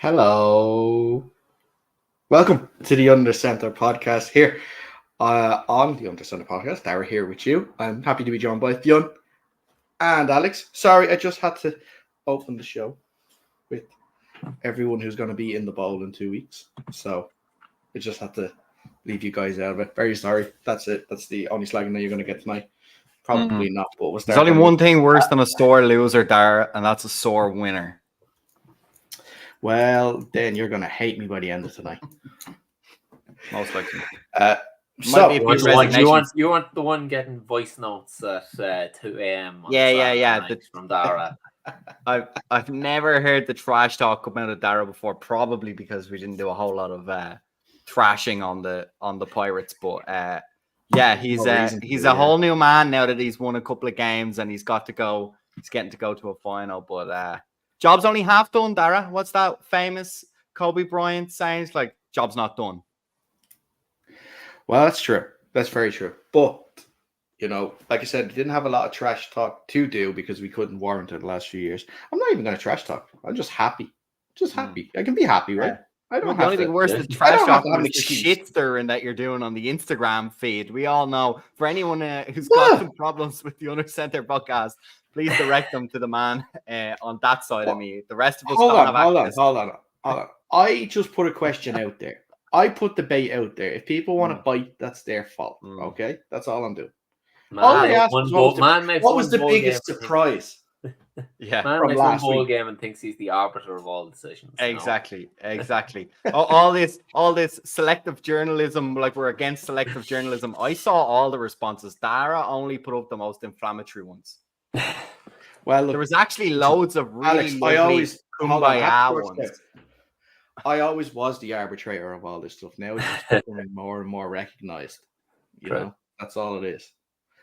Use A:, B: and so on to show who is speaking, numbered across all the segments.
A: Hello. Welcome to the Under Center podcast here on the Under Center podcast. Dara here with you. I'm happy to be joined by Fionn and Alex. Sorry, I just had to open the show with everyone who's going to be in the bowl in 2 weeks. So I just had to leave you guys out of it. Very sorry. That's it. That's the only slagging that you're going to get tonight. Probably not, but we'll start.
B: There's only one thing worse than a sore loser, Dara, and that's a sore winner.
A: Well, then you're going to hate me by the end of tonight.
B: Most likely.
C: So you want the one getting voice notes at 2 a.m.
B: Yeah.
C: From Dara.
B: I've never heard the trash talk come out of Dara before, probably because we didn't do a whole lot of thrashing on the Pirates. But he's a whole new man now that he's won a couple of games and he's getting to go to a final. But job's only half done, Dara. What's that famous Kobe Bryant saying? It's like, job's not done.
A: Well, that's true. That's very true. But, like I said, we didn't have a lot of trash talk to do because we couldn't warrant it the last few years. I'm not even going to trash talk. I'm just happy. I can be happy, right? I don't have
B: the only thing worse than trash talk is the
A: excuse.
B: shit stirring that you're doing on the Instagram feed. We all know. For anyone who's got some problems with the Under Center podcast, please direct them to the man on that side of me. The rest of us
A: Hold on. I just put a question out there. I put the bait out there. If people want to bite, that's their fault. Okay? That's all I'm doing. All I asked was what was the biggest surprise?
C: Man makes one bowl game and thinks he's the arbiter of all decisions.
B: Exactly. all this selective journalism, like we're against selective journalism. I saw all the responses. Dara only put up the most inflammatory ones. Well, look, there was actually loads of really
A: Alex,
B: kumbaya ones.
A: I always was the arbitrator of all this stuff. Now it's just becoming more and more recognized. You know, that's all it is.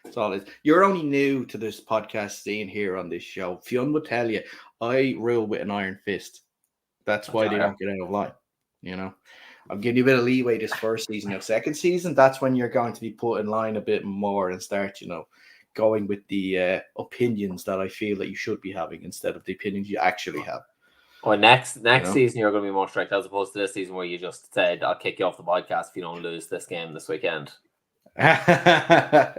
A: That's all it is. You're only new to this podcast scene here on this show. Fionn would tell you, I rule with an iron fist. That's why they don't get out of line. I'm giving you a bit of leeway this first season. Now, second season, that's when you're going to be put in line a bit more and start, going with the opinions that I feel that you should be having instead of the opinions you actually have.
C: Well, next season you're going to be more strict as opposed to this season where you just said, I'll kick you off the podcast if you don't lose this game this weekend.
A: Well,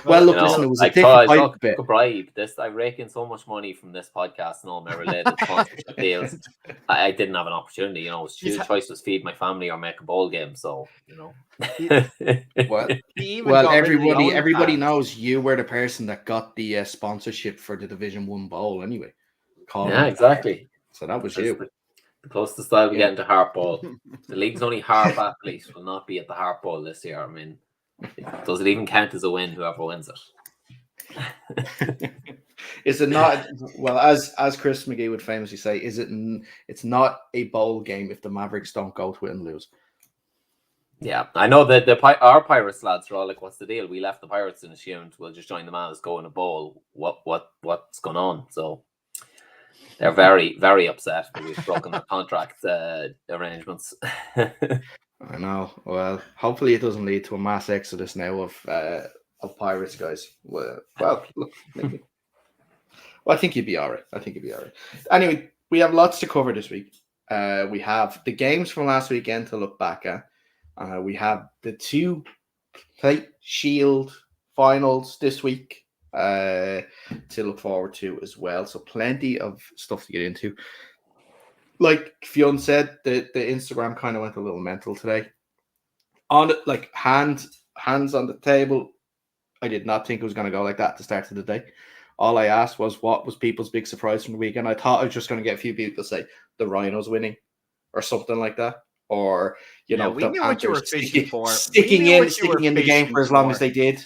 A: look, listen, it was a different bit.
C: Bribe. I rake in so much money from this podcast and all my related sponsorship deals. I didn't have an opportunity. His choice was feed my family or make a bowl game. So,
A: Well, everybody knows you were the person that got the sponsorship for the Division 1 bowl anyway.
C: Exactly.
A: So that was you.
C: The closest I'll be getting to Harp Bowl. The league's only Harp athletes will not be at the Harp Bowl this year. I mean, does it even count as a win, whoever wins
A: it? Is it not? Well, as Chris McGee would famously say, it's not a bowl game if the Mavericks don't go to it and lose.
C: Yeah, I know that our Pirates lads are all like, what's the deal? We left the Pirates and assumed we'll just join the Mavs, go in a bowl. What's going on? So they're very, very upset that we've broken the contract arrangements.
A: I know. Well, hopefully it doesn't lead to a mass exodus now of Pirates guys. Well, look, maybe. Well, I think you'd be all right. Anyway, we have lots to cover this week. We have the games from last weekend to look back at. We have the 2 Plate Shield finals this week to look forward to as well. So plenty of stuff to get into. Like Fionn said, the Instagram kind of went a little mental today. On it, like hands on the table. I did not think it was going to go like that at the start of the day. All I asked was, what was people's big surprise from the weekend? I thought I was just going to get a few people to say the Rhinos winning or something like that. Or,
B: we knew what you were fishing for.
A: Sticking in the game for as long as they did,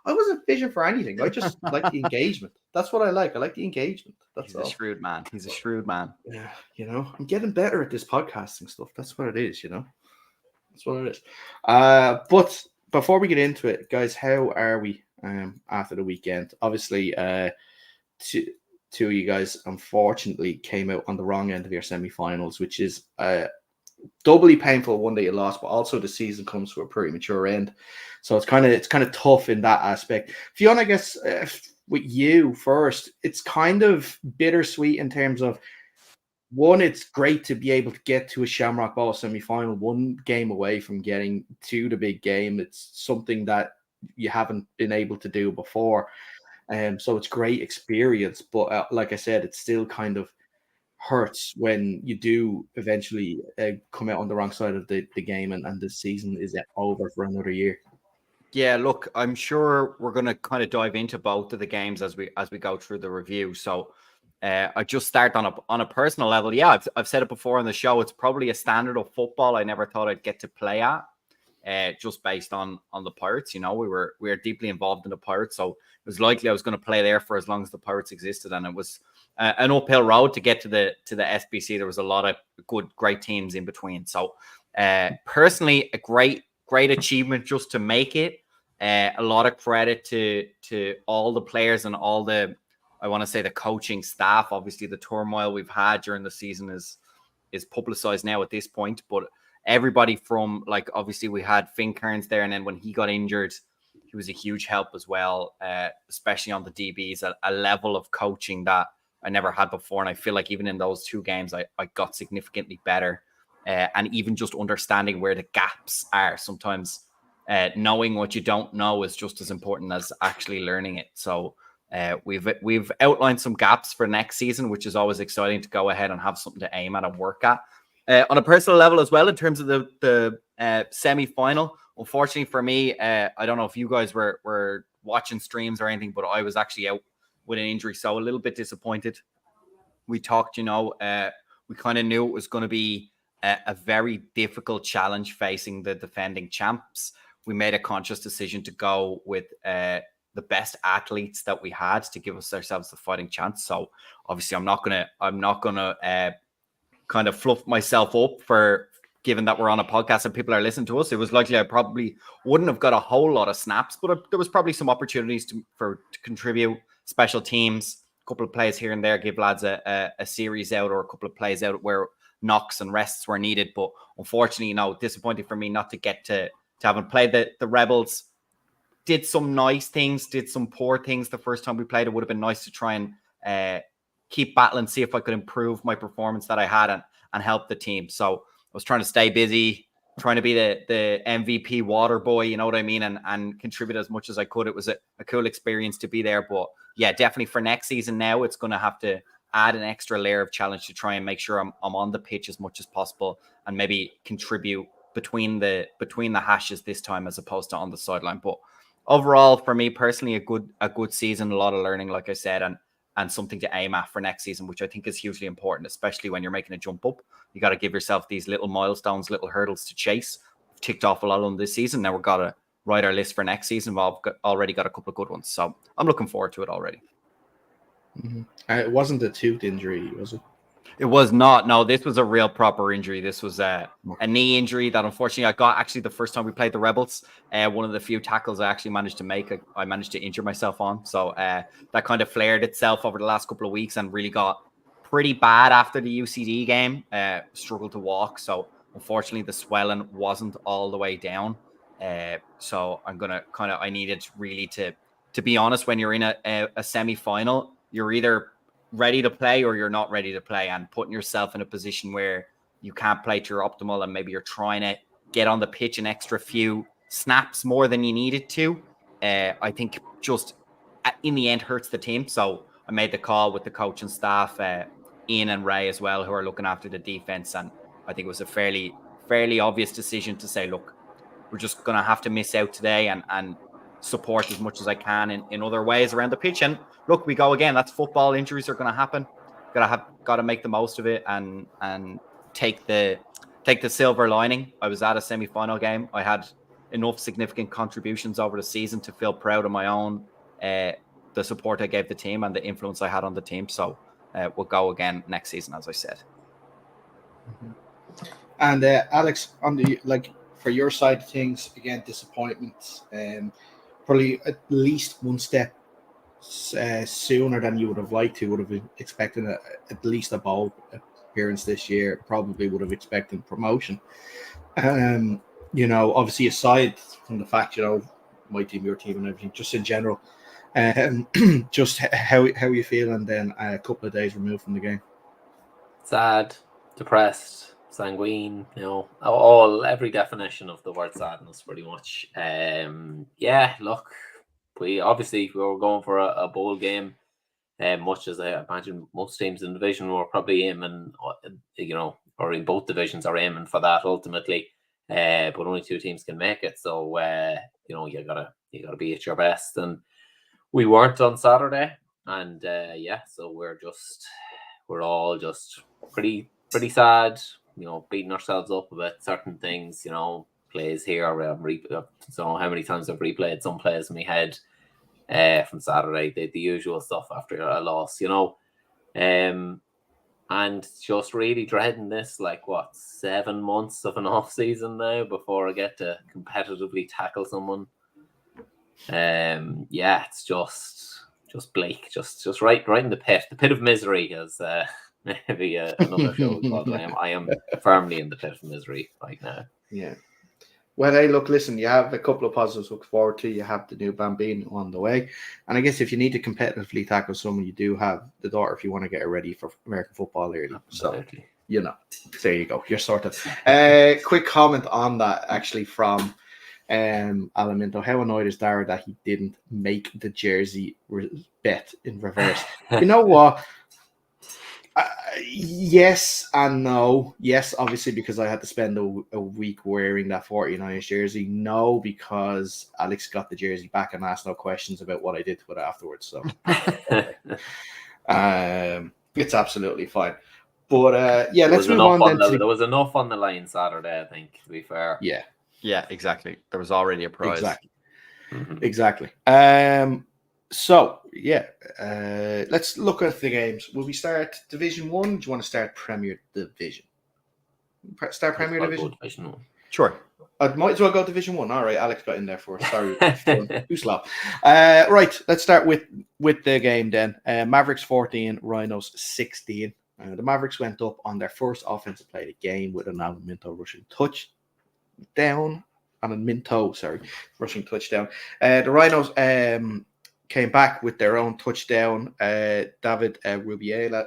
A: I wasn't fishing for anything. I just like the engagement. That's what I like. I like the engagement. He's a
B: shrewd man.
A: Yeah, I'm getting better at this podcasting stuff. That's what it is, That's what it is. But before we get into it, guys, how are we after the weekend? Obviously, two of you guys unfortunately came out on the wrong end of your semi-finals, which is doubly painful one that you lost, but also the season comes to a premature end. So it's kind of tough in that aspect. Fionn, I guess with you first, it's kind of bittersweet in terms of one, it's great to be able to get to a Shamrock Ball semi-final, one game away from getting to the big game. It's something that you haven't been able to do before. So it's great experience. But like I said, it still kind of hurts when you do eventually come out on the wrong side of the game and the season is over for another year.
B: Yeah, look, I'm sure we're going to kind of dive into both of the games as we go through the review. So I just start on a personal level. Yeah, I've said it before on the show. It's probably a standard of football I never thought I'd get to play at. Just based on the Pirates, we were deeply involved in the Pirates, so it was likely I was going to play there for as long as the Pirates existed, and it was an uphill road to get to the SBC. There was a lot of great teams in between. So personally, a great achievement just to make it. A lot of credit to all the players and all the, I want to say, the coaching staff. Obviously, the turmoil we've had during the season is publicized now at this point, but everybody from, like, obviously we had Finn Kearns there, and then when he got injured, he was a huge help as well, especially on the DBs, a level of coaching that I never had before. And I feel like even in those two games, I got significantly better. And even just understanding where the gaps are sometimes, knowing what you don't know is just as important as actually learning it. So we've outlined some gaps for next season, which is always exciting to go ahead and have something to aim at and work at. On a personal level as well, in terms of the semi-final, unfortunately for me, I don't know if you guys were watching streams or anything, but I was actually out with an injury, so a little bit disappointed. We talked, we kind of knew it was going to be a very difficult challenge facing the defending champs. We made a conscious decision to go with the best athletes that we had to give ourselves the fighting chance. So obviously, I'm not gonna kind of fluff myself up for, given that we're on a podcast and people are listening to us. It was likely I probably wouldn't have got a whole lot of snaps, but there was probably some opportunities to contribute. Special teams, a couple of plays here and there, give lads a series out or a couple of plays out where knocks and rests were needed. But unfortunately, disappointing for me not to get to having played the Rebels. Did some nice things, did some poor things the first time we played. It would have been nice to try and keep battling, see if I could improve my performance that I had and help the team. So I was trying to stay busy, trying to be the MVP water boy, you know what I mean, and contribute as much as I could. It was a cool experience to be there. But yeah, definitely for next season now, it's going to have to add an extra layer of challenge to try and make sure I'm on the pitch as much as possible and maybe contribute between the hashes this time as opposed to on the sideline. But overall, for me personally, a good season, a lot of learning, like I said, and something to aim at for next season, which I think is hugely important, especially when you're making a jump up. You got to give yourself these little milestones, little hurdles to chase. We've ticked off a lot of them this season. Now we've got to write our list for next season. We've already got a couple of good ones. So I'm looking forward to it already.
A: Mm-hmm. It wasn't a tooth injury, was it?
B: It was not. No, this was a real proper injury. This was a knee injury that unfortunately I got actually the first time we played the Rebels. One of the few tackles I actually managed to make, I managed to injure myself on. So that kind of flared itself over the last couple of weeks and really got pretty bad after the UCD game. Struggled to walk. So unfortunately the swelling wasn't all the way down. So I'm going to I needed really to be honest, when you're in a semi-final, you're either ready to play or you're not ready to play, and putting yourself in a position where you can't play to your optimal and maybe you're trying to get on the pitch an extra few snaps more than you needed to, I think just in the end hurts the team. So I made the call with the coach and staff, Ian and Ray as well, who are looking after the defense, and I think it was a fairly obvious decision to say, look, we're just going to have to miss out today and support as much as I can in other ways around the pitch. And look, we go again. That's football. Injuries are going to happen. Got to make the most of it and take the silver lining. I was at a semi-final game. I had enough significant contributions over the season to feel proud of my own, the support I gave the team and the influence I had on the team. So we'll go again next season, as I said.
A: And Alex, on the for your side of things, again, disappointments. Probably at least one step sooner than you would have liked to. Would have been expecting at least a bowl appearance this year. Probably would have expected promotion. Obviously aside from the fact, my team, your team, and everything, just in general, just how you feel, and then a couple of days removed from the game.
C: sad, depressed, sanguine, every definition of the word sadness, pretty much. Look, we were going for a bowl game, much as I imagine most teams in the division were probably aiming, or in both divisions are aiming for that ultimately. But only 2 teams can make it, so you gotta be at your best, and we weren't on Saturday, and so we're all just pretty sad, beating ourselves up about certain things, plays here. So how many times I've replayed some plays in my head from Saturday, the usual stuff after a loss, and just really dreading this, 7 months of an off season now before I get to competitively tackle someone. It's just bleak, just right in the pit of misery, as maybe another show would call it. I am firmly in the pit of misery right now.
A: Yeah. Well, hey, look, listen, you have a couple of positives to look forward to. You have the new Bambino on the way. And I guess if you need to competitively tackle someone, you do have the daughter if you want to get her ready for American football early.
C: Absolutely.
A: So, there you go. You're sorted. Quick comment on that, actually, from Alaminto. How annoyed is Dara that he didn't make the jersey bet in reverse? You know what? Yes and no. Yes, obviously, because I had to spend a week wearing that 49ers jersey. No, because Alex got the jersey back and asked no questions about what I did with it afterwards. So it's absolutely fine. But let's move on then.
C: There was enough on the line Saturday, I think, to be fair.
B: Yeah, exactly. There was already a prize.
A: Exactly. So, let's look at the games. Will we start Division 1? Do you want to start Premier Division? Start Premier Division?
B: Sure.
A: I might as well go Division 1. All right, Alex got in there first. Sorry. Too slow. Right, let's start with the game then. Mavericks 14, Rhinos 16. The Mavericks went up on their first offensive play of the game with an Minto rushing touchdown. Rushing touchdown. The Rhinos came back with their own touchdown. David Rubiela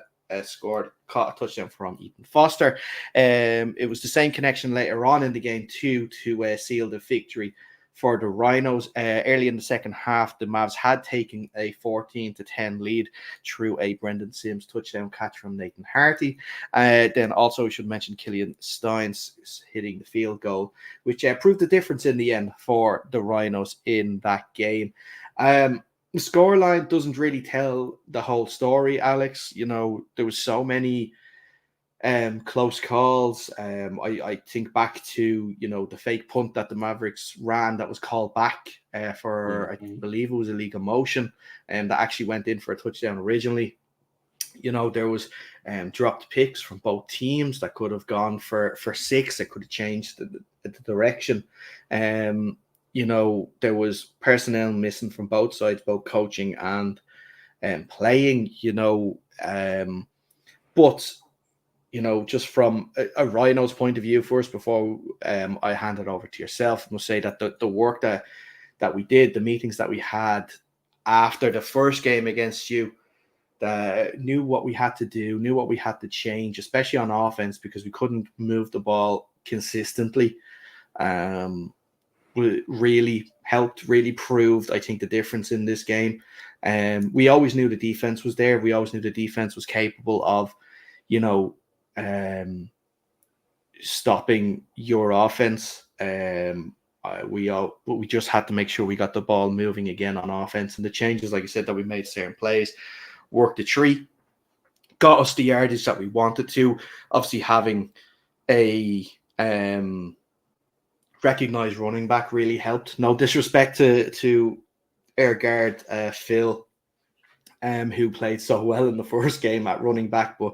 A: caught a touchdown from Ethan Foster. It was the same connection later on in the game too to seal the victory for the Rhinos. Early in the second half, the Mavs had taken a 14-10 lead through a Brendan Sims touchdown catch from Nathan Harty. Then also we should mention Killian Steins hitting the field goal, which proved the difference in the end for the Rhinos in that game. The scoreline doesn't really tell the whole story, Alex. There was so many close calls. I think back to, the fake punt that the Mavericks ran that was called back for, I believe it was illegal motion, and that actually went in for a touchdown originally. There was dropped picks from both teams that could have gone for 6. That could have changed the direction. There was personnel missing from both sides, both coaching and playing, but, just from a Rhinos point of view first, before I hand it over to yourself, I must say that the work that we did, the meetings that we had after the first game against you, knew what we had to do, knew what we had to change, especially on offense, because we couldn't move the ball consistently. Really helped, really proved, I think, the difference in this game. We always knew the defense was there. We always knew the defense was capable of, stopping your offense. But we just had to make sure we got the ball moving again on offense. And the changes, like I said, that we made certain plays, worked the tree, got us the yardage that we wanted to. Obviously, having a recognized running back really helped. No disrespect to air guard Phil, who played so well in the first game at running back, but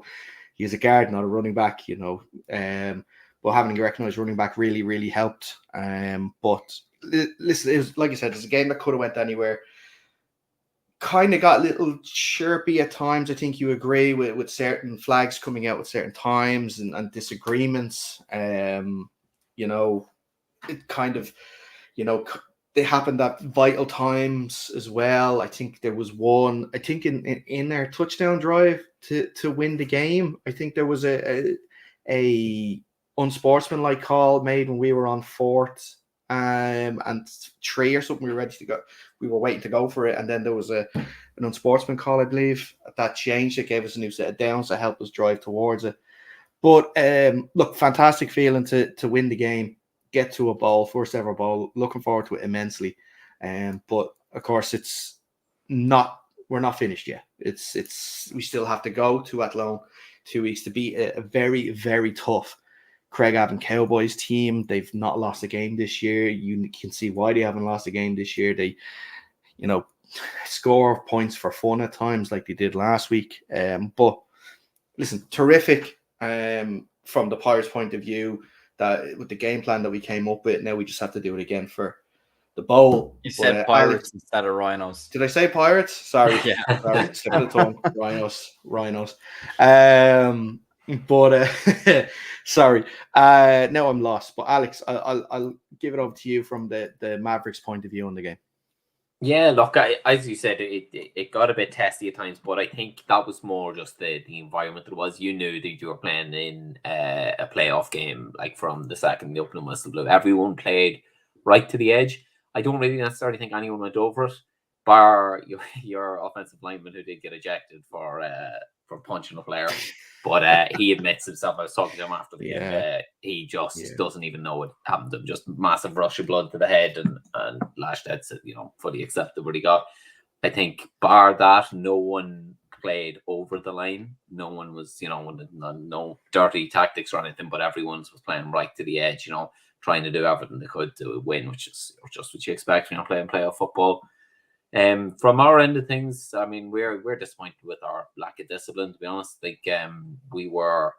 A: he's a guard, not a running back, but having a recognized running back really, really helped. But listen, it was, like I said, it's a game that could have went anywhere. Kind of got a little chirpy at times. I think you agree with certain flags coming out at certain times and disagreements. It kind of, they happened at vital times as well. I think there was one. I think in their touchdown drive to win the game. I think there was a unsportsmanlike call made when we were on 4th and 3 or something. We were ready to go. We were waiting to go for it, and then there was an unsportsman call, I believe, that changed. It gave us a new set of downs that helped us drive towards it. But look, fantastic feeling to win the game, get to a bowl, first ever bowl. Looking forward to it immensely. But of course, we're not finished yet. We still have to go to Athlone 2 weeks to beat a very, very tough Craigavon Cowboys team. They've not lost a game this year. You can see why they haven't lost a game this year. They, score points for fun at times like they did last week. But listen, terrific from the Pirates' point of view, that with the game plan that we came up with. Now we just have to do it again for the bowl.
B: You said Pirates instead of Rhinos.
A: Did I say Pirates? Sorry.
B: Yeah.
A: Sorry. Slip of the tongue. Rhinos. Sorry. Now I'm lost. But Alex, I'll give it over to you from the Mavericks' point of view on the game.
C: Yeah, look, as you said, it got a bit testy at times, but I think that was more just the environment it was. You knew that you were playing in a playoff game, like from the second the opening whistle blew. Everyone played right to the edge. I don't really necessarily think anyone went over it, bar your offensive lineman who did get ejected for punching a player. But he admits himself. I was talking to him after the game. He just doesn't even know what happened to him. Just massive rush of blood to the head and lashed out. Fully accepted what he got. I think bar that, no one played over the line. No one was, no dirty tactics or anything. But everyone was playing right to the edge. Trying to do everything they could to win, which is just what you expect when you're playing playoff football. From our end of things, I mean, we're disappointed with our lack of discipline, to be honest. I think we were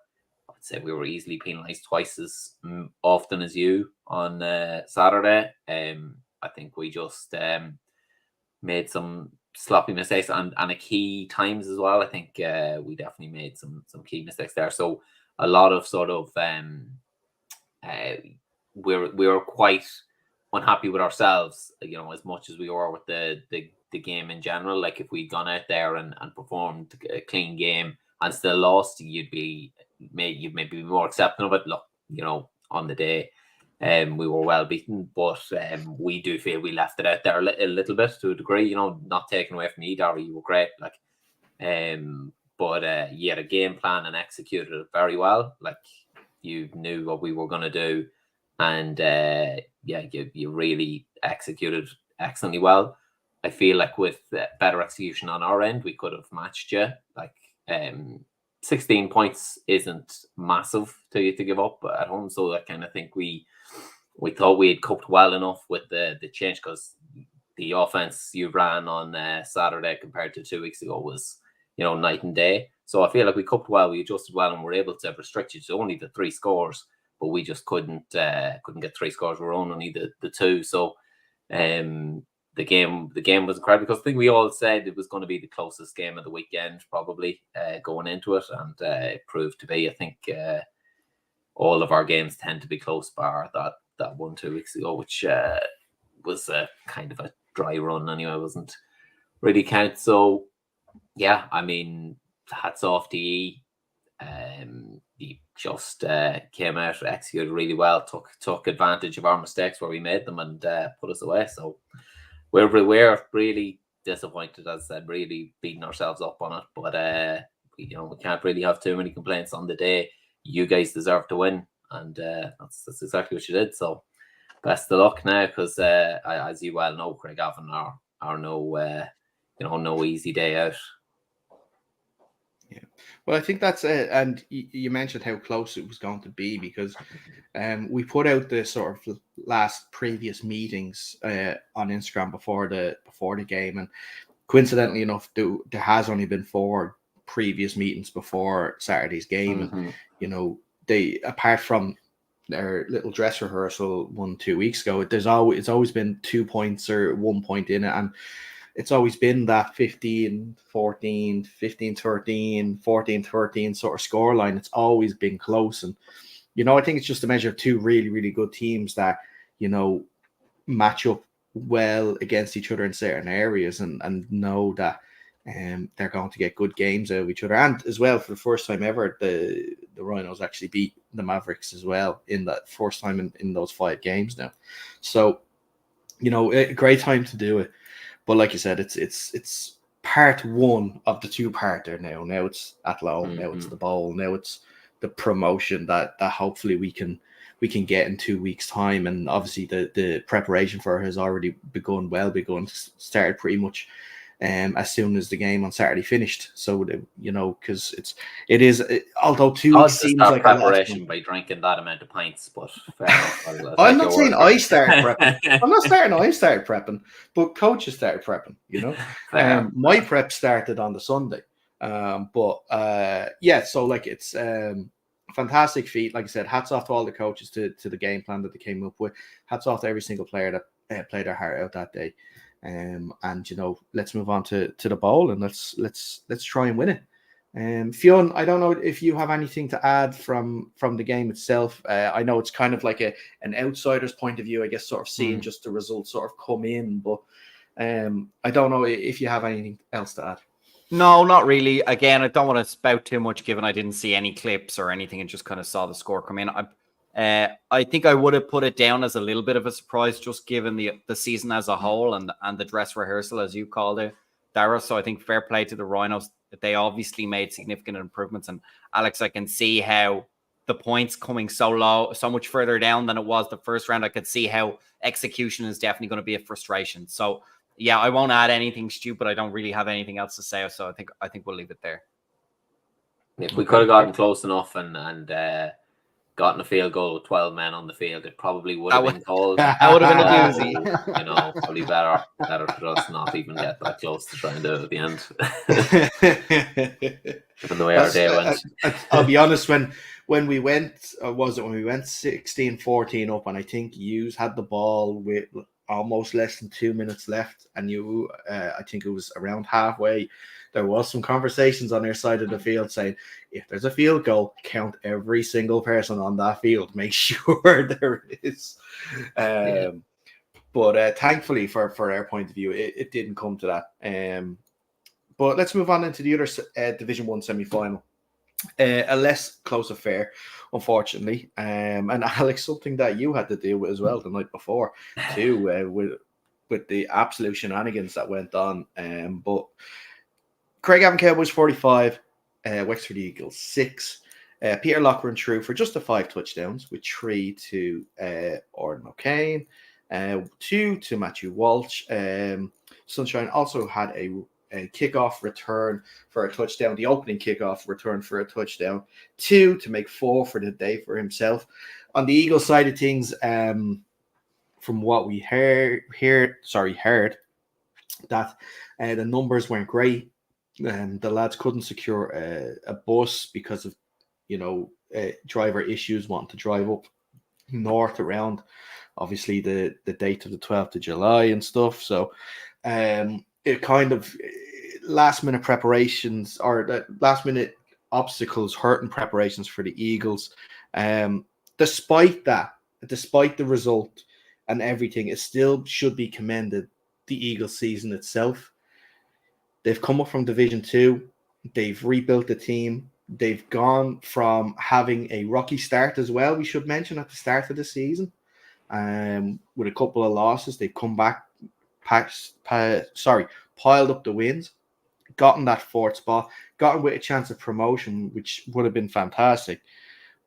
C: easily penalised twice as often as you on Saturday. I think we just made some sloppy mistakes and at key times as well. I think we definitely made some key mistakes there. So a lot of sort of we were quite unhappy with ourselves, as much as we were with the game in general. Like if we'd gone out there and performed a clean game and still lost, you'd maybe be more accepting of it. Look, on the day, we were well beaten, but we do feel we left it out there a little bit to a degree. Not taking away from you, Darry, you were great. Like, but you had a game plan and executed it very well. Like you knew what we were going to do. And you really executed excellently well. I feel like with better execution on our end, we could have matched you. Like 16 points isn't massive to give up at home. So I kind of think we thought we had coped well enough with the change, because the offense you ran on Saturday compared to 2 weeks ago was night and day. So I feel like we coped well, we adjusted well, and we're able to restrict you to only the 3 scores. But we just couldn't get 3 scores. We're on only the 2. So the game was incredible, because I think we all said it was going to be the closest game of the weekend, probably going into it, and it proved to be. I think all of our games tend to be close, bar that 1 2 weeks ago, which was kind of a dry run anyway. It wasn't really count. So yeah, I mean, hats off to you. He just came out, executed really well, took advantage of our mistakes where we made them, and put us away. So we're really disappointed, as I said, really beating ourselves up on it. But we can't really have too many complaints on the day. You guys deserve to win, and that's exactly what you did. So best of luck now, because as you well know, Craigavon are no easy day out.
A: Yeah, well, I think that's it. And you mentioned how close it was going to be, because we put out the sort of last previous meetings on Instagram before the game, and coincidentally enough, there has only been 4 previous meetings before Saturday's game.
C: Mm-hmm.
A: And they, apart from their little dress rehearsal 1-2 weeks ago, it's always been 2 points or 1 point in it, and it's always been that 15-14, 15-13, 14-13 sort of scoreline. It's always been close. And, I think it's just a measure of 2 really, really good teams that, match up well against each other in certain areas and know that they're going to get good games out of each other. And as well, for the first time ever, the Rhinos actually beat the Mavericks as well in that first time in those 5 games now. So, a great time to do it. But like you said, it's part 1 of the 2-parter now. Now it's Athlone, now it's the bowl, now it's the promotion that hopefully we can get in 2 weeks' time. And obviously the preparation for it has already begun, started pretty much as soon as the game on Saturday finished. So because although 2 weeks seems like
C: preparation by drinking that amount of pints, but fair enough.
A: I'm not saying I started prepping. I'm not starting. I started prepping, but coaches started prepping. My prep started on the Sunday, but so like it's fantastic feat. Like I said, hats off to all the coaches to the game plan that they came up with. Hats off to every single player that played their heart out that day. And let's move on to the bowl and let's try and win it. Fionn, I don't know if you have anything to add from the game itself. I know it's kind of like an outsider's point of view, I guess, sort of seeing just the results sort of come in, but I don't know if you have anything else to add.
B: No, not really. Again, I don't want to spout too much given I didn't see any clips or anything and just kind of saw the score come in. I think I would have put it down as a little bit of a surprise, just given the season as a whole and the dress rehearsal, as you called it, Dara. So I think fair play to the Rhinos. They obviously made significant improvements. And Alex, I can see how the points coming so low, so much further down than it was the first round. I could see how execution is definitely going to be a frustration. So yeah, I won't add anything stupid. I don't really have anything else to say. So I think we'll leave it there.
C: If we could have gotten close enough and gotten a field goal with 12 men on the field, it probably would have been called.
B: That would have been a doozy.
C: Probably better for us not even get that close to try and do it at the end. Given the way our day went.
A: I'll be honest, when we went 16-14 up, and I think Hughes had the ball with almost less than 2 minutes left, and I think it was around halfway, there was some conversations on their side of the field saying, if there's a field goal, count every single person on that field. Make sure there is. But thankfully, for our point of view, it didn't come to that. But let's move on into the other Division 1 semi-final. A less close affair, unfortunately. And Alex, something that you had to deal with as well the night before, too, with the absolute shenanigans that went on. But Craigavon Cowboys 45, Wexford Eagles 6. Peter Loughran threw for just the 5 touchdowns, with 3 to Orden O'Kane, 2 to Matthew Walsh. Sunshine also had a kickoff return for a touchdown, the opening kickoff return for a touchdown, 2 to make 4 for the day for himself. On the Eagles side of things, from what we heard that the numbers weren't great. The lads couldn't secure a bus because of driver issues, wanting to drive up north around obviously the date of the 12th of July and stuff. So it kind of last minute preparations or the last minute obstacles hurting preparations for the Eagles. Despite the result and everything, it still should be commended, the Eagles season itself. They've come up from Division 2. They've rebuilt the team. They've gone from having a rocky start as well, we should mention, at the start of the season. With a couple of losses, they've come back, piled up the wins, gotten that 4th spot, gotten with a chance of promotion, which would have been fantastic.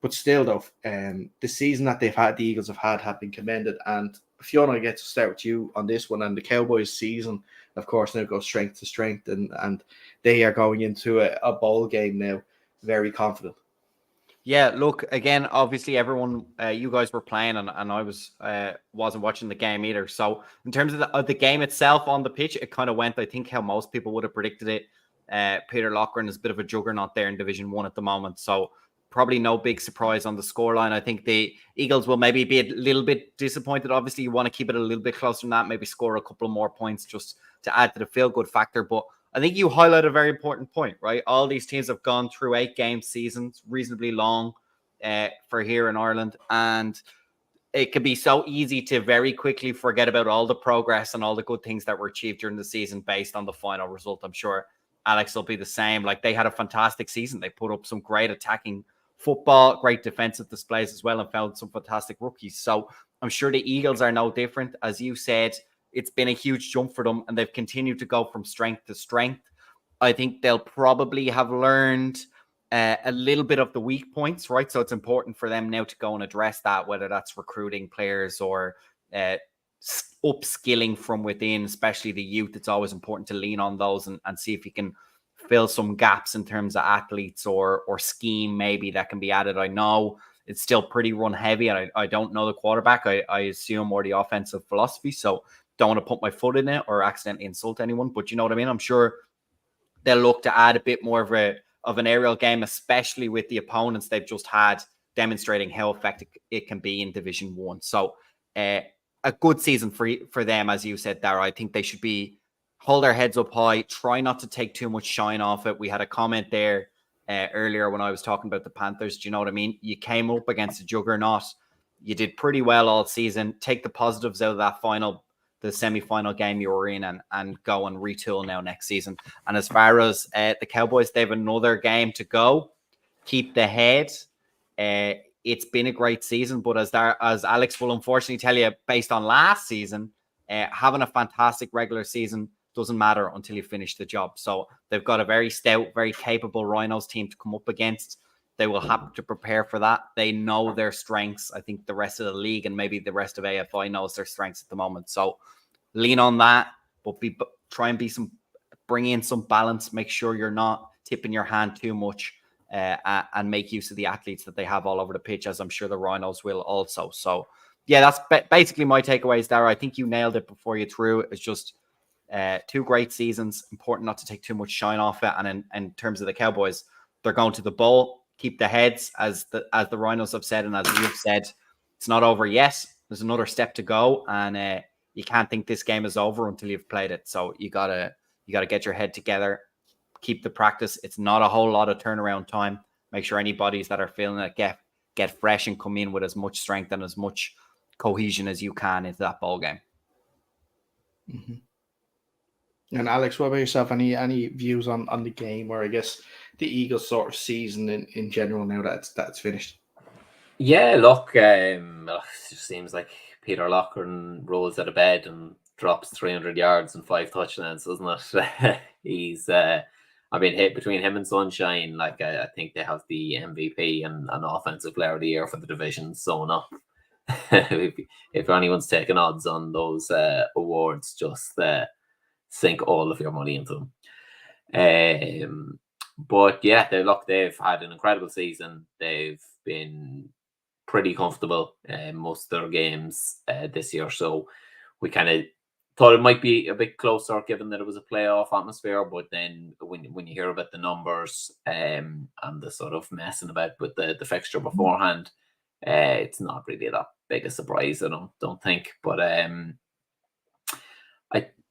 A: But still, though, the season that the Eagles have been commended. And Fiona, I get to start with you on this one. And the Cowboys season, of course, now goes strength to strength, and they are going into a bowl game now very confident.
B: Yeah, look, again, obviously everyone, you guys were playing and I wasn't watching the game either. So in terms of the game itself on the pitch, it kind of went, I think, how most people would have predicted it. Peter Loughran is a bit of a juggernaut there in Division 1 at the moment. So probably no big surprise on the scoreline. I think the Eagles will maybe be a little bit disappointed. Obviously, you want to keep it a little bit closer than that, maybe score a couple more points just to add to the feel-good factor. But I think you highlight a very important point, right? All these teams have gone through 8-game seasons, reasonably long for here in Ireland. And it can be so easy to very quickly forget about all the progress and all the good things that were achieved during the season based on the final result. I'm sure Alex will be the same. Like, they had a fantastic season. They put up some great attacking football, great defensive displays as well, and found some fantastic rookies. So I'm sure the Eagles are no different. As you said, it's been a huge jump for them, and they've continued to go from strength to strength. I think they'll probably have learned a little bit of the weak points, right? So it's important for them now to go and address that, whether that's recruiting players or upskilling from within, especially the youth. It's always important to lean on those and see if you can fill some gaps in terms of athletes or scheme maybe that can be added. I know it's still pretty run heavy, and I don't know the quarterback. I assume more the offensive philosophy, so don't want to put my foot in it or accidentally insult anyone, but you know what I mean? I'm sure they'll look to add a bit more of an aerial game, especially with the opponents they've just had, demonstrating how effective it can be in Division 1. So a good season for them, as you said, Dara. I think they should hold their heads up high, try not to take too much shine off it. We had a comment there earlier when I was talking about the Panthers. Do you know what I mean? You came up against a juggernaut. You did pretty well all season. Take the positives out of that the semi-final game you were in, and go and retool now next season. And as far as the Cowboys, they have another game to go. Keep the head. It's been a great season, but as Alex will unfortunately tell you, based on last season, having a fantastic regular season doesn't matter until you finish the job. So they've got a very stout, very capable Rhinos team to come up against. They will have to prepare for that. They know their strengths. I think the rest of the league and maybe the rest of AFI knows their strengths at the moment. So lean on that, but bring in some balance. Make sure you're not tipping your hand too much, and make use of the athletes that they have all over the pitch, as I'm sure the Rhinos will also. So yeah, that's basically my takeaways, Dara. I think you nailed it before you threw. It's just 2 great seasons. Important not to take too much shine off it. And in terms of the Cowboys, they're going to the bowl. Keep the heads, as the Rhinos have said, and as you've said, it's not over yet. There's another step to go, and you can't think this game is over until you've played it. So you gotta get your head together, keep the practice. It's not a whole lot of turnaround time. Make sure anybodies that are feeling it get fresh and come in with as much strength and as much cohesion as you can into that bowl game.
A: Mm-hmm. And Alex, what about yourself? Any views on the game, or I guess the Eagles sort of season in general now that's finished?
C: Yeah, look, it just seems like Peter Loughren rolls out of bed and drops 300 yards and 5 touchdowns, doesn't it? He's, between him and Sunshine, like I think they have the MVP and an offensive player of the year for the division sewn up. if anyone's taking odds on those awards, just sink all of your money into them. But yeah, they've had an incredible season. They've been pretty comfortable most of their games this year. So we kind of thought it might be a bit closer given that it was a playoff atmosphere. But then when you hear about the numbers and the sort of messing about with the fixture beforehand, it's not really that big a surprise, I don't think. But I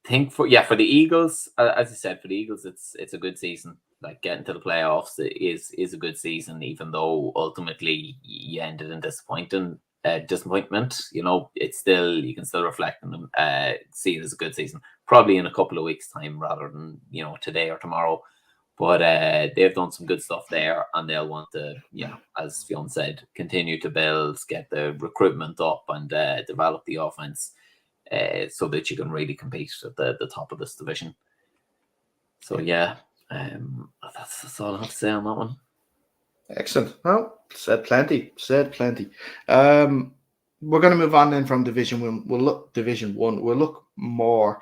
C: think for the Eagles, as I said, for the Eagles, it's a good season. Like, getting to the playoffs is a good season, even though ultimately you ended in disappointment. You know, you can still reflect on them, see it as a good season. Probably in a couple of weeks' time rather than today or tomorrow. But they've done some good stuff there, and they'll want to, as Fionn said, continue to build, get the recruitment up, and develop the offense. So that you can really compete at the top of this division. So yeah, that's all I have to say on that one.
A: Excellent. Well, said plenty. We're going to move on then from Division 1. We'll look Division 1. We'll look more,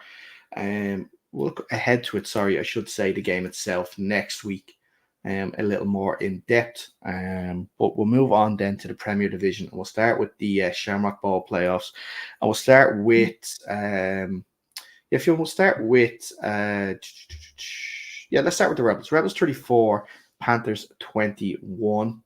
A: we'll look ahead to it. Sorry, I should say the game itself next week, a little more in depth. But we'll move on then to the Premier Division. We'll start with the Shamrock Bowl playoffs, and we'll start with let's start with the Rebels. Rebels 34, Panthers 21.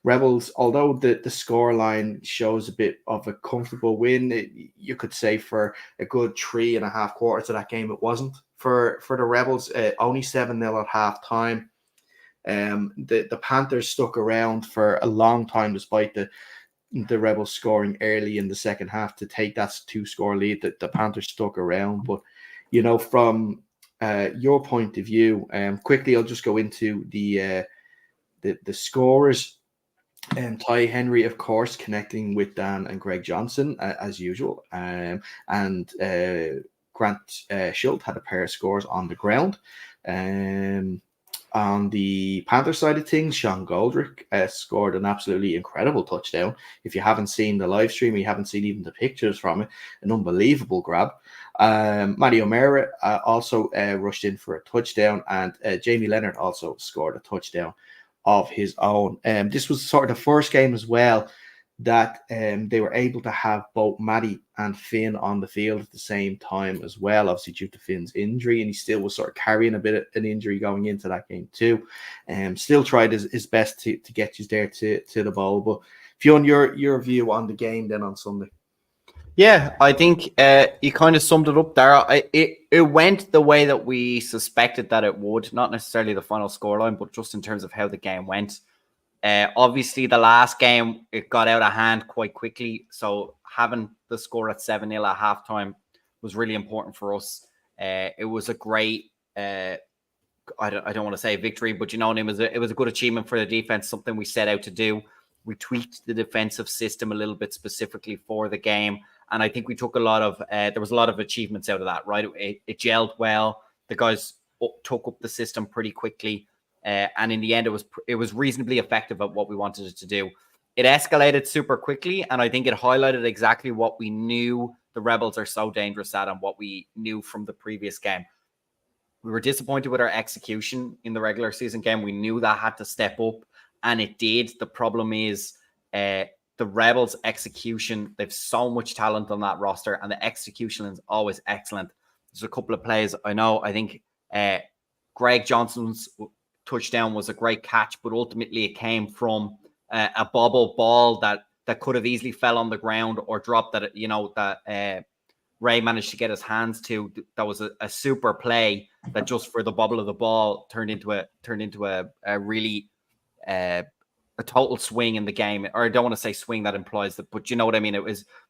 A: Rebels, although the score line shows a bit of a comfortable win, you could say for a good 3.5 quarters of that game, it wasn't. For the Rebels, only 7-0 at half time. The Panthers stuck around for a long time despite the the Rebels scoring early in the second half to take that 2-score lead. That the Panthers stuck around, but from your point of view, quickly I'll just go into the scorers. Ty Henry, of course, connecting with Dan and Greg Johnson as usual, and Grant Schultz had a pair of scores on the ground. On the Panther side of things, Sean Goldrick scored an absolutely incredible touchdown. If you haven't seen the live stream, you haven't seen even the pictures from it, an unbelievable grab. Matty O'Meara also rushed in for a touchdown, and Jamie Leonard also scored a touchdown of his own. This was sort of the first game as well that they were able to have both Matty and Finn on the field at the same time as well, obviously due to Finn's injury, and he still was sort of carrying a bit of an injury going into that game too. Still tried his best to get you there to the bowl. But Fionn, your view on the game then on Sunday?
B: Yeah, I think you kind of summed it up there. It went the way that we suspected that it would, not necessarily the final scoreline, but just in terms of how the game went. Obviously, the last game, it got out of hand quite quickly. So having the score at 7-0 at halftime was really important for us. It was a great, I don't want to say victory, but it was a good achievement for the defense, something we set out to do. We tweaked the defensive system a little bit specifically for the game. And I think we took there was a lot of achievements out of that, right? It gelled well. The guys took up the system pretty quickly. And in the end, it was reasonably effective at what we wanted it to do. It escalated super quickly. And I think it highlighted exactly what we knew the Rebels are so dangerous at and what we knew from the previous game. We were disappointed with our execution in the regular season game. We knew that had to step up, and it did. The problem is the Rebels' execution. They've so much talent on that roster, and the execution is always excellent. There's a couple of plays. I think Greg Johnson's touchdown was a great catch, but ultimately it came from a bobble ball that could have easily fell on the ground or dropped that Ray managed to get his hands to. That was a super play that just for the bobble of the ball turned into a really a total swing in the game. Or I don't want to say swing, that implies that, but you know what I mean.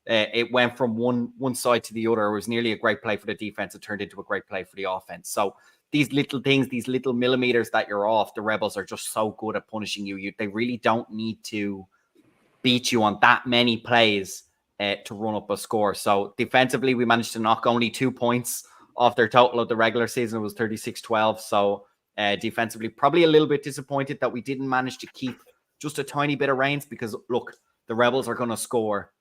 B: It went from one side to the other. It was nearly a great play for the defense. It turned into a great play for the offense. So these little things, these little millimeters that you're off, the Rebels are just so good at punishing you. They really don't need to beat you on that many plays to run up a score. So defensively, we managed to knock only 2 points off their total of the regular season. It was 36-12. So defensively, probably a little bit disappointed that we didn't manage to keep just a tiny bit of reins, because look, the Rebels are going to score.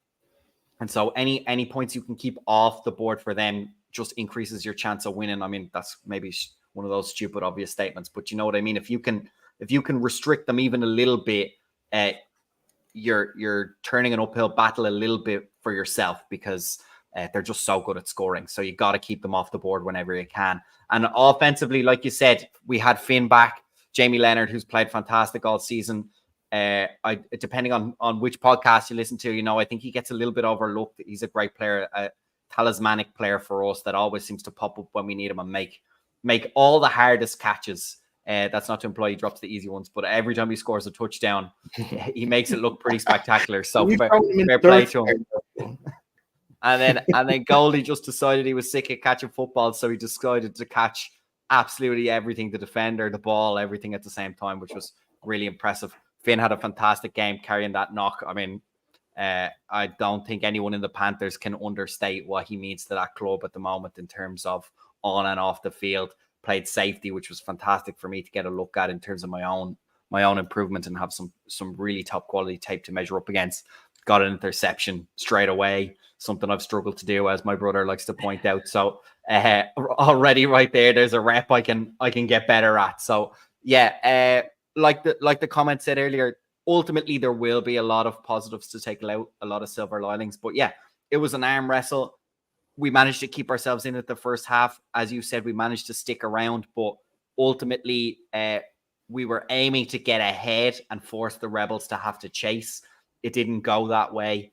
B: And so any points you can keep off the board for them just increases your chance of winning. I mean, that's maybe one of those stupid, obvious statements, but you know what I mean? If you can restrict them even a little bit, you're turning an uphill battle a little bit for yourself, because they're just so good at scoring. So you got to keep them off the board whenever you can. And offensively, like you said, we had Finn back, Jamie Leonard, who's played fantastic all season. Depending on which podcast you listen to, I think he gets a little bit overlooked. He's a great player, a talismanic player for us that always seems to pop up when we need him and make all the hardest catches. That's not to imply he drops the easy ones, but every time he scores a touchdown, he makes it look pretty spectacular. So fair play to him. And then Goldie just decided he was sick of catching football, so he decided to catch absolutely everything, the defender, the ball, everything at the same time, which was really impressive. Finn had a fantastic game carrying that knock. I mean, I don't think anyone in the Panthers can understate what he means to that club at the moment in terms of on and off the field. Played safety, which was fantastic for me to get a look at in terms of my own improvement and have some really top quality tape to measure up against. Got an interception straight away, something I've struggled to do, as my brother likes to point out. So already right there's a rep I can get better at. So yeah, like the comment said earlier, ultimately there will be a lot of positives to take out, a lot of silver linings. But yeah, it was an arm wrestle. We managed to keep ourselves in at the first half. As you said, we managed to stick around, but ultimately we were aiming to get ahead and force the Rebels to have to chase. It didn't go that way.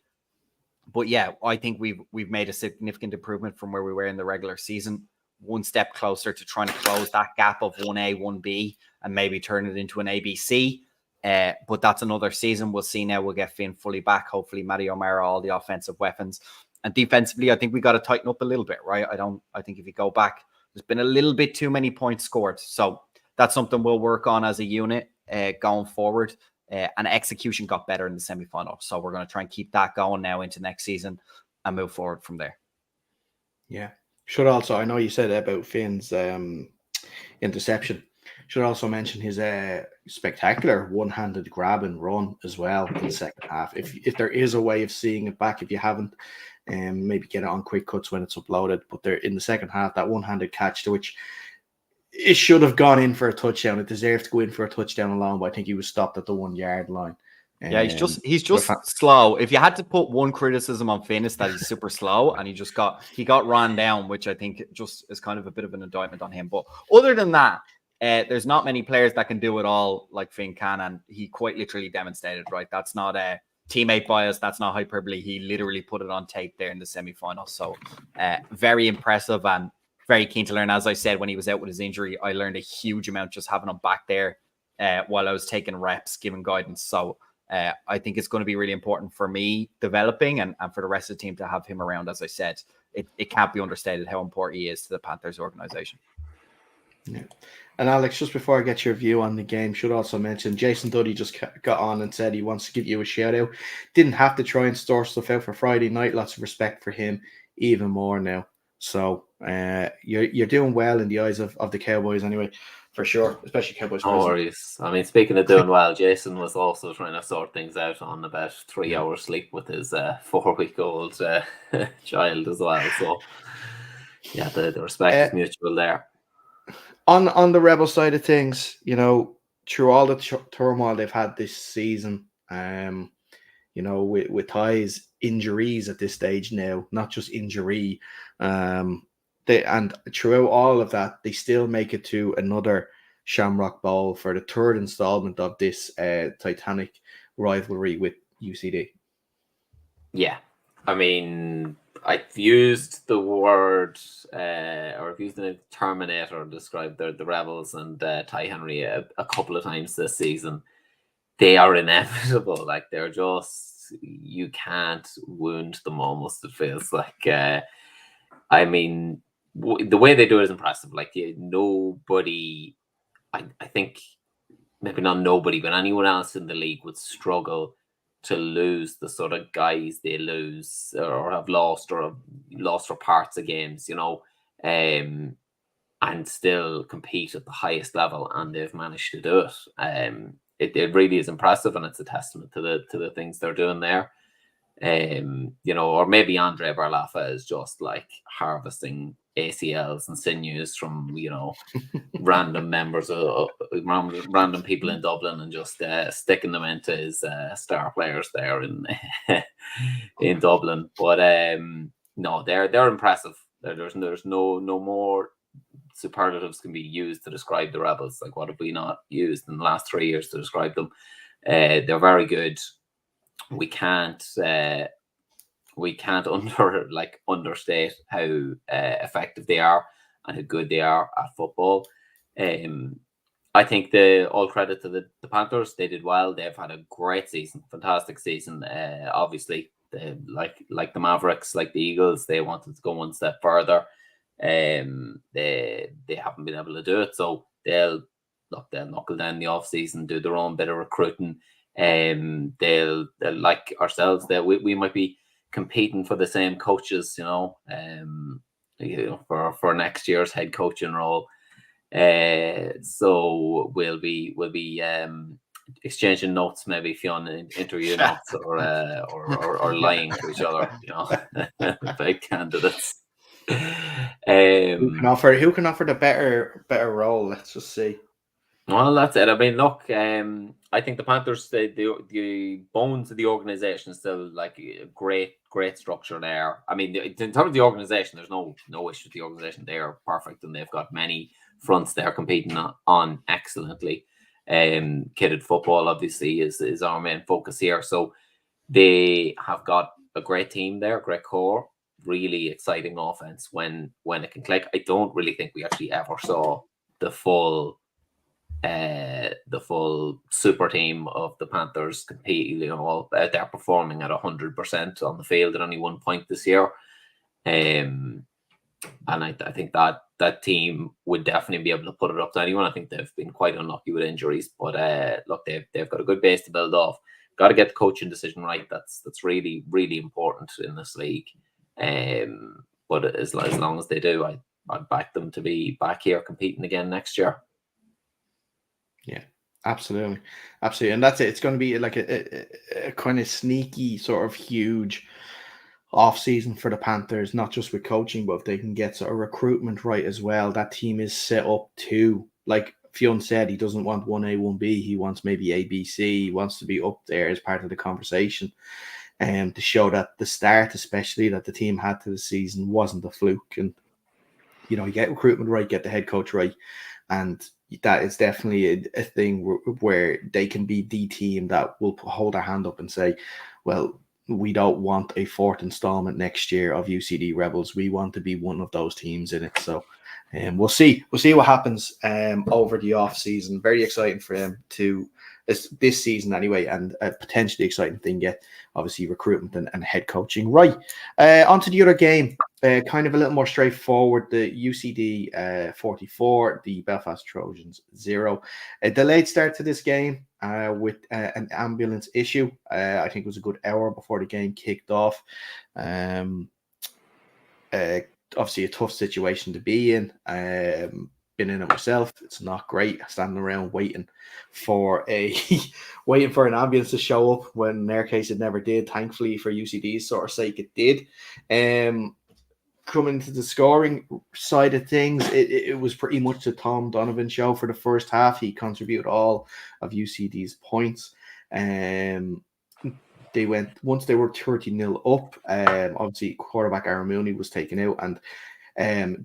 B: But yeah, I think we've made a significant improvement from where we were in the regular season. One step closer to trying to close that gap of 1A, 1B, and maybe turn it into an ABC. But that's another season. We'll see now. We'll get Finn fully back. Hopefully, Matty O'Mara, all the offensive weapons. And defensively, I think we got to tighten up a little bit, right? I think if you go back, there's been a little bit too many points scored. So that's something we'll work on as a unit going forward. And execution got better in the semi-final. So we're going to try and keep that going now into next season and move forward from there.
A: Yeah. Should also, I know you said about Finn's interception. Should also mention his spectacular one-handed grab and run as well in the second half. If there is a way of seeing it back, if you haven't, maybe get it on quick cuts when it's uploaded. But there in the second half, that one-handed catch to which it should have gone in for a touchdown. It deserved to go in for a touchdown alone, but I think he was stopped at the 1 yard line.
B: Yeah, he's just slow. If you had to put one criticism on Finn, it's that he's super slow and he got run down, which I think just is kind of a bit of an indictment on him. But other than that, there's not many players that can do it all like Finn can, and he quite literally demonstrated, right? That's not a teammate bias. That's not hyperbole. He literally put it on tape there in the semi-final. So very impressive and very keen to learn. As I said, when he was out with his injury, I learned a huge amount just having him back there while I was taking reps, giving guidance. So I think it's going to be really important for me developing and for the rest of the team to have him around. As I said, it can't be understated how important he is to the Panthers organization.
A: Yeah. And Alex, just before I get your view on the game, should also mention Jason Duddy just got on and said he wants to give you a shout out. Didn't have to try and store stuff out for Friday night. Lots of respect for him, even more now. So you're doing well in the eyes of the Cowboys anyway, for sure, especially Cowboys.
C: No worries. I mean, speaking of doing well, Jason was also trying to sort things out on about 3 hours sleep with his 4-week-old child as well. So yeah, the respect is mutual there.
A: On the Rebel side of things, you know, through all the turmoil they've had this season, you know, with Ty's injuries at this stage now, not just injury, and throughout all of that, they still make it to another Shamrock Bowl for the third installment of this titanic rivalry with UCD.
C: Yeah, I mean, I've used the word, or I've used the name Terminator to describe the Rebels and Ty Henry a couple of times this season. They are inevitable. Like, they're just, you can't wound them almost, it feels like. I mean, the way they do it is impressive. Like, nobody, I think, maybe not nobody, but anyone else in the league would struggle to lose the sort of guys they lose or have lost for parts of games, you know, and still compete at the highest level, and they've managed to do it. It really is impressive, and it's a testament to the things they're doing there. You know, or maybe Andre Barlafa is just like harvesting ACLs and sinews from, you know, random members of random people in Dublin and just sticking them into his star players there in Dublin. But no, they're impressive. There's no more superlatives can be used to describe the Rebels. Like, what have we not used in the last 3 years to describe them? They're very good. We can't understate how effective they are and how good they are at football. I think all credit to the Panthers. They did well. They've had a great season, fantastic season. Obviously, like the Mavericks, like the Eagles, they wanted to go one step further. They haven't been able to do it, so they'll knuckle down in the off season, do their own bit of recruiting. They'll like ourselves, that we might be competing for the same coaches, you know, for next year's head coaching role. So we'll be exchanging notes, maybe Fionn interview notes or lying to each other, you know, fake candidates.
A: Who can offer the better role? Let's just see.
C: Well, that's it. I mean, look, I think the Panthers, the bones of the organization is still like a great structure there. I mean, in terms of the organization, there's no issue with the organization. They are perfect, and they've got many fronts they're competing on excellently. Kitted football, obviously, is our main focus here. So they have got a great team there, great core, really exciting offense when it can click. I don't really think we actually ever saw the full the full super team of the Panthers compete. They're performing at 100% on the field at only 1 point this year. And I think that team would definitely be able to put it up to anyone. I think they've been quite unlucky with injuries, but look, they've got a good base to build off. Got to get the coaching decision right. That's really, really important in this league. But as long as they do, I'd back them to be back here competing again next year.
A: Yeah, absolutely, and that's it. It's going to be like a kind of sneaky, sort of huge off season for the Panthers, not just with coaching, but if they can get sort of recruitment right as well. That team is set up to, like Fionn said, he doesn't want 1A, 1B. He wants maybe ABC. He wants to be up there as part of the conversation, and to show that the start, especially that the team had to the season, wasn't a fluke. And you get recruitment right, get the head coach right, and that is definitely a thing where they can be the team that will hold their hand up and say, well, we don't want a fourth installment next year of UCD Rebels. We want to be one of those teams in it. So we'll see what happens over the off season. Very exciting for them this season anyway, and a potentially exciting thing yet, obviously recruitment and head coaching. Right, on to the other game, kind of a little more straightforward. The UCD 44, the Belfast Trojans 0. A delayed start to this game with an ambulance issue. I think it was a good hour before the game kicked off. Obviously a tough situation to be in. Been in it myself. It's not great standing around waiting for an ambulance to show up, when in their case it never did. Thankfully for UCD's sort of sake it did. Coming to the scoring side of things, it was pretty much the Tom Donovan show for the first half. He contributed all of UCD's points. They went, once they were 30-0 up, obviously quarterback Aaron Mooney was taken out, and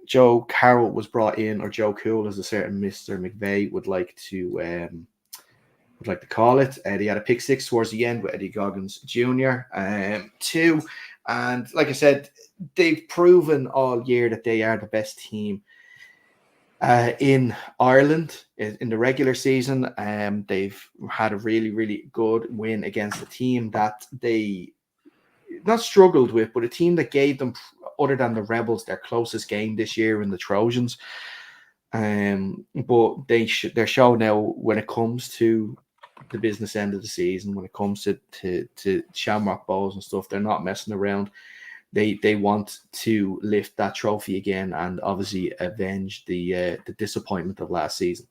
A: Joe Carroll was brought in, or Joe Cool, as a certain Mr. McVeigh would like to call it. They had a pick six towards the end with Eddie Goggins Jr. Too, and like I said, they've proven all year that they are the best team in Ireland in the regular season. They've had a really, really good win against a team that they not struggled with, but a team that gave them, other than the Rebels, their closest game this year in the Trojans. But they're showing now, when it comes to the business end of the season, when it comes to Shamrock Bowls and stuff, they're not messing around. They want to lift that trophy again and obviously avenge the disappointment of last season.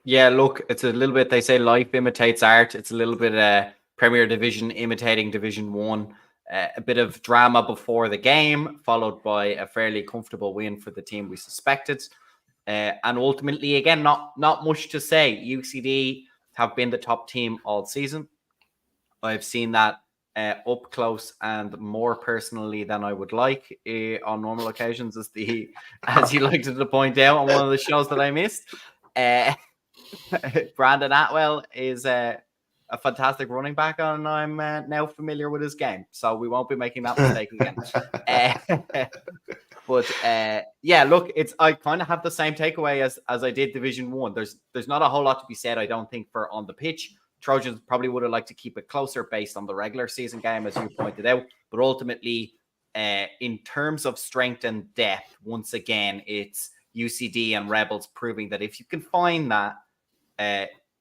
B: Yeah, look, it's a little bit, they say life imitates art. It's a little bit Premier Division imitating Division 1. A bit of drama before the game, followed by a fairly comfortable win for the team we suspected. And ultimately, again, not much to say. UCD have been the top team all season. I've seen that up close and more personally than I would like on normal occasions, as you like to point out on one of the shows that I missed. Brandon Atwell is a fantastic running back, and I'm now familiar with his game, so we won't be making that mistake again. But yeah, look, I kind of have the same takeaway as I did Division 1. There's not a whole lot to be said, I don't think, for on the pitch. Trojans probably would have liked to keep it closer based on the regular season game, as you pointed out. But ultimately, in terms of strength and depth, once again, it's UCD and Rebels proving that if you can find that,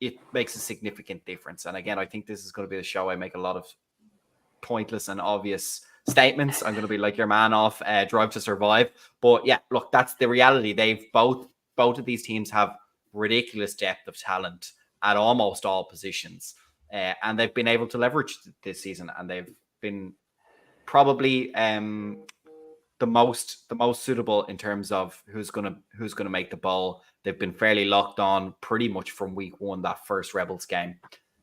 B: it makes a significant difference. And again, I think this is going to be the show I make a lot of pointless and obvious statements. I'm going to be like your man off Drive to Survive. But yeah, look, that's the reality. They've both of these teams have ridiculous depth of talent at almost all positions. And they've been able to leverage this season, and they've been probably the most suitable in terms of who's gonna make the ball. They've been fairly locked on pretty much from week one, that first Rebels game,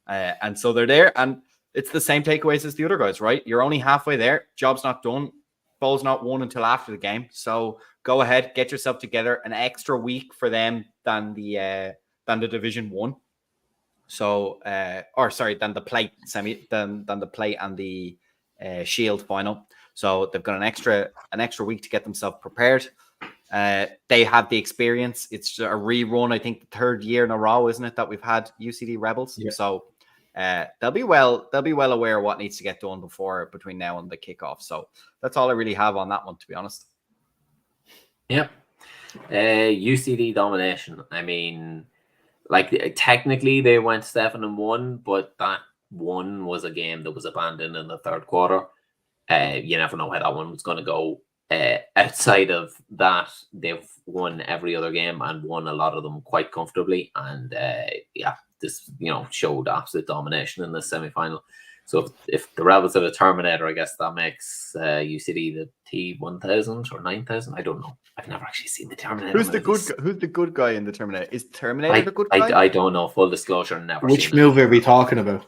B: and so they're there. And it's the same takeaways as the other guys, right? You're only halfway there. Job's not done. Ball's not won until after the game. So go ahead, get yourself together. An extra week for them than the Division 1. So, than the plate than the plate and the Shield final. So they've got an extra week to get themselves prepared. They have the experience. It's a rerun. I think the third year in a row, isn't it, that we've had UCD Rebels?
A: Yeah.
B: So they'll be well aware of what needs to get done between now and the kickoff. So that's all I really have on that one, to be honest.
C: Yep. UCD domination. I mean, like technically they went 7-1, but that one was a game that was abandoned in the third quarter. You never know how that one was going to go. Outside of that, they've won every other game and won a lot of them quite comfortably. And this showed absolute domination in the semi-final. So if the Rebels are the Terminator, I guess that makes UCD the T-1000 or 9000. I don't know. I've never actually seen the Terminator.
B: Who's the good guy in the Terminator? Is Terminator the good guy?
C: I don't know. Full disclosure, never.
A: Which movie are we talking about?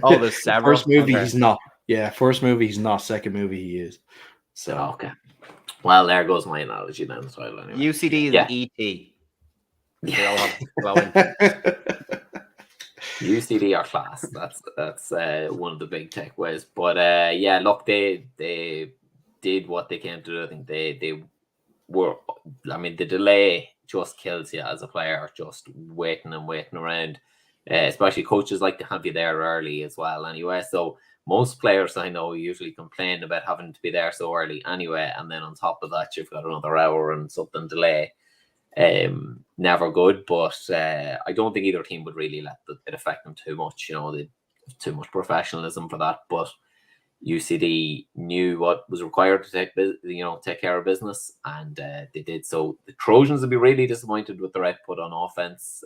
B: Oh, there's several.
A: First movie he's not. Yeah, first movie he's not. Second movie he is. So
C: okay. Well, there goes my analogy then as well. Anyway.
B: UCD is ET. They all have glowing.
C: UCD are class. That's one of the big takeaways. But look, they did what they came to do. I think they were. I mean, the delay just kills you as a player, just waiting around. Especially coaches like to have you there early as well. Anyway, so most players I know usually complain about having to be there so early anyway, and then on top of that, you've got another hour and something delay. Never good, but I don't think either team would really let it affect them too much. They too much professionalism for that. But UCD knew what was required to take care of business, and they did so. The Trojans would be really disappointed with their output on offense.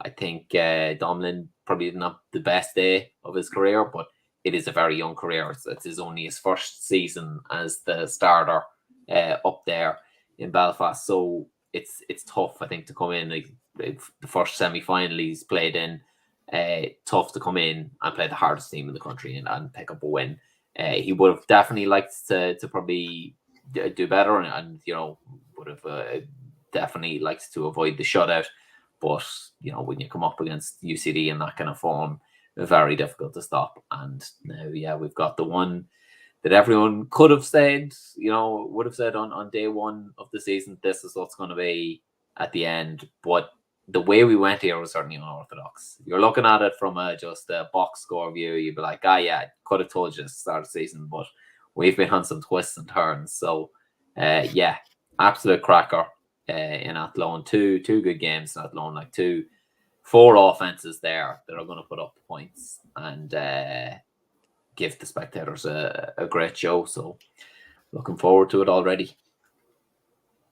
C: I think Domlin probably didn't have the best day of his career, but it is a very young career. It's only his first season as the starter up there in Belfast. So it's tough, I think, to come in. Like the first semi-final he's played in, tough to come in and play the hardest team in the country and pick up a win. He would have definitely liked to probably do better and would have definitely liked to avoid the shutout. But, when you come up against UCD in that kind of form, very difficult to stop. And now, we've got the one that everyone could have said, would have said on day one of the season, this is what's going to be at the end. But the way we went here was certainly unorthodox. You're looking at it from just a box score view. You'd be like, could have told you at the start of the season, but we've been on some twists and turns. So, absolute cracker. In Athlone, two good games in Athlone, like 4 offenses there that are going to put up the points and give the spectators a great show. So looking forward to it already.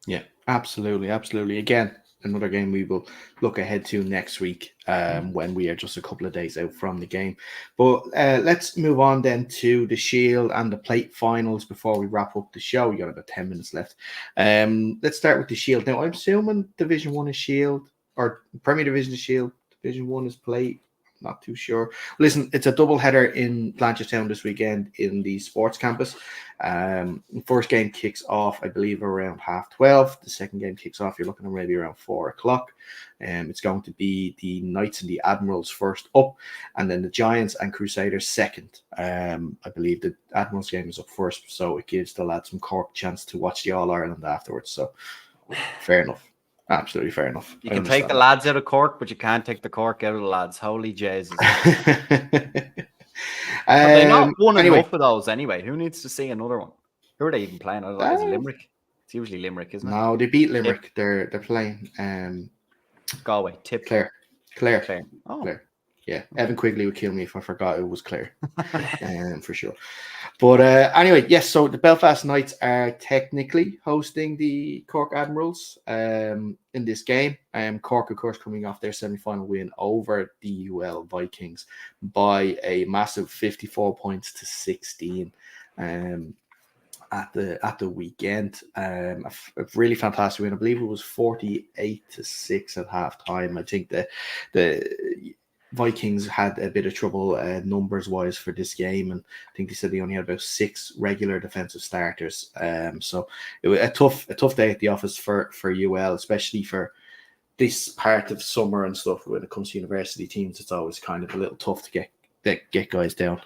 A: Yeah, absolutely. Again, another game we will look ahead to next week when we are just a couple of days out from the game. But let's move on then to the Shield and the Plate finals before we wrap up the show. You got about 10 minutes left. Let's start with the Shield. Now, I'm assuming Division 1 is Shield or Premier Division is Shield. Division 1 is Plate. Not too sure. Listen, it's a double header in Blanchardstown this weekend in the sports campus. First game kicks off, I believe, around 12:30. The second game kicks off, you're looking at maybe around 4:00. It's going to be the Knights and the Admirals first up, and then the Giants and Crusaders second. I believe the Admirals game is up first, so it gives the lads from Cork a chance to watch the All-Ireland afterwards. So, fair enough. Absolutely fair enough.
B: You can take the lads out of Cork, but you can't take the Cork out of the lads. Holy Jesus. They're not one enough of those anyway. Who needs to see another one? Who are they even playing? Is it Limerick? It's usually Limerick, isn't it?
A: No, they beat Limerick. They're playing
B: Galway. Tip.
A: Clare.
B: Oh.
A: Clare. Yeah, Evan Quigley would kill me if I forgot it was Clare, for sure. But anyway, yes, so the Belfast Knights are technically hosting the Cork Admirals in this game. Cork, of course, coming off their semi-final win over the UL Vikings by a massive 54 points to 16 at the weekend. A really fantastic win. I believe it was 48-6 at halftime. I think the Vikings had a bit of trouble numbers wise for this game, and I think they said they only had about 6 regular defensive starters. So it was a tough day at the office for UL, especially for this part of summer and stuff. When it comes to university teams, it's always kind of a little tough to get guys down.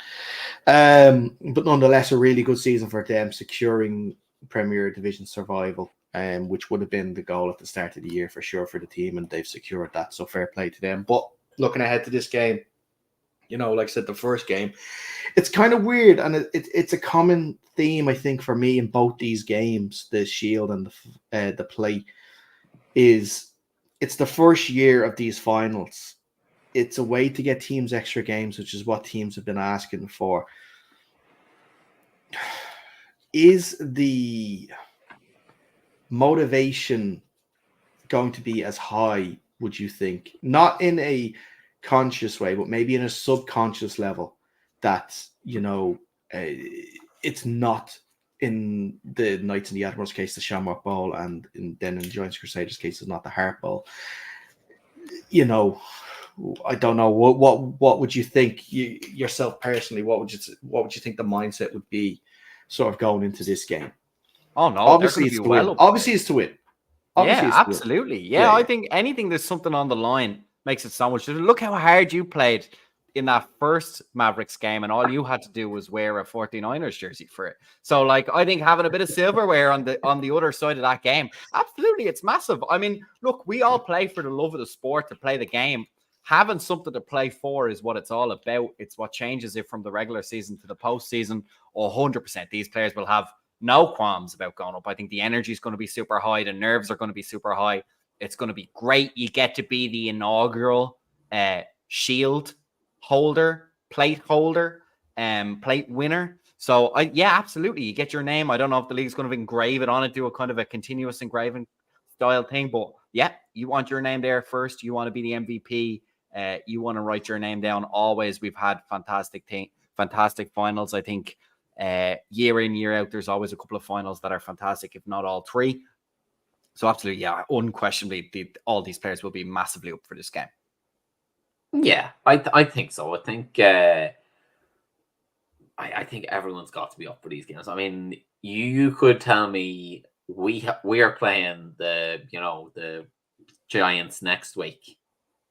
A: But nonetheless, a really good season for them, securing Premier Division survival, which would have been the goal at the start of the year for sure for the team, and they've secured that. So fair play to them. But looking ahead to this game, like I said, the first game, it's kind of weird, and it's a common theme, I think, for me in both these games, the Shield and the Plate, is it's the first year of these finals. It's a way to get teams extra games, which is what teams have been asking for. Is the motivation going to be as high, would you think? Not in a conscious way, but maybe in a subconscious level, that, it's not in the Knights and the Admirals case, the Shamrock Bowl, and then in the Giants Crusaders case, it's not the Harp Bowl. I don't know. What would you think yourself personally? What would you think the mindset would be, sort of going into this game?
B: Oh no,
A: obviously it's to win. Obviously it's to win.
B: Yeah, absolutely. Yeah, I think anything there's something on the line makes it so much. Look how hard you played in that first Mavericks game, and all you had to do was wear a 49ers jersey for it. So, I think having a bit of silverware on the other side of that game, absolutely, it's massive. I mean, look, we all play for the love of the sport, to play the game. Having something to play for is what it's all about. It's what changes it from the regular season to the postseason. 100%. These players will have no qualms about going up. I think the energy is going to be super high. The nerves are going to be super high. It's going to be great. You get to be the inaugural Shield holder, plate holder, plate winner. So, yeah, absolutely. You get your name. I don't know if the league's going to engrave it on it, do a kind of a continuous engraving style thing. But, yeah, you want your name there first. You want to be the MVP. You want to write your name down always. We've had fantastic finals. I think year in, year out, there's always a couple of finals that are fantastic, if not all three. So absolutely, yeah, unquestionably, all these players will be massively up for this game.
C: Yeah, I think so. I think I think everyone's got to be up for these games. I mean, you could tell me we are playing the Giants next week,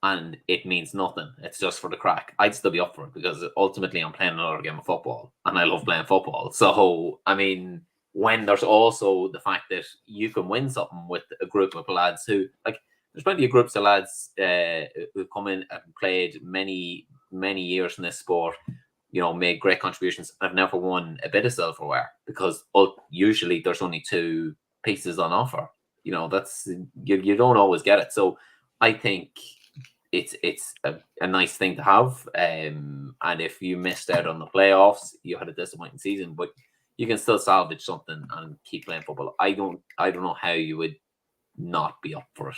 C: and it means nothing. It's just for the crack. I'd still be up for it, because ultimately I'm playing another game of football, and I love playing football. So, I mean, when there's also the fact that you can win something with a group of lads who, there's plenty of groups of lads who come in and played many, many years in this sport, made great contributions, and have never won a bit of silverware, because usually there's only 2 pieces on offer. That's you don't always get it. So I think it's a nice thing to have. And if you missed out on the playoffs, you had a disappointing season, but you can still salvage something and keep playing football. I don't know how you would not be up for it,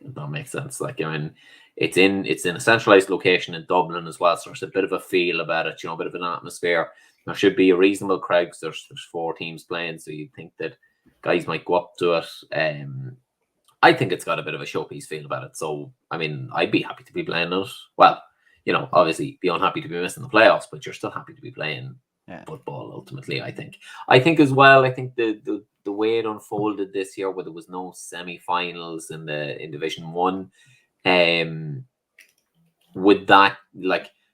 C: if that makes sense. It's in a centralized location in Dublin as well, so there's a bit of a feel about it, a bit of an atmosphere. There should be a reasonable crowd, because there's 4 teams playing, so you'd think that guys might go up to it. I think it's got a bit of a showpiece feel about it. So, I mean, I'd be happy to be playing it. Well, obviously be unhappy to be missing the playoffs, but you're still happy to be playing football ultimately, I think. I think as well, the way it unfolded this year, where there was no semi-finals in Division 1, would that,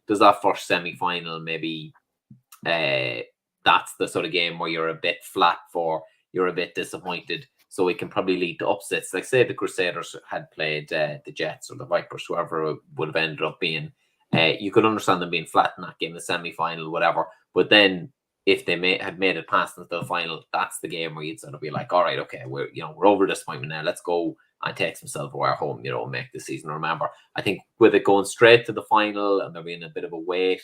C: does that first semi-final maybe that's the sort of game where you're a bit flat for, you're a bit disappointed, so it can probably lead to upsets. Like, say the Crusaders had played the Jets or the Vipers, whoever it would have ended up being, you could understand them being flat in that game, the semi-final, whatever. But then if they had made it past into the final, that's the game where you'd sort of be like, all right, okay, we're over disappointment now. Let's go and take some silverware home, make the season remember. I think with it going straight to the final and there being a bit of a wait,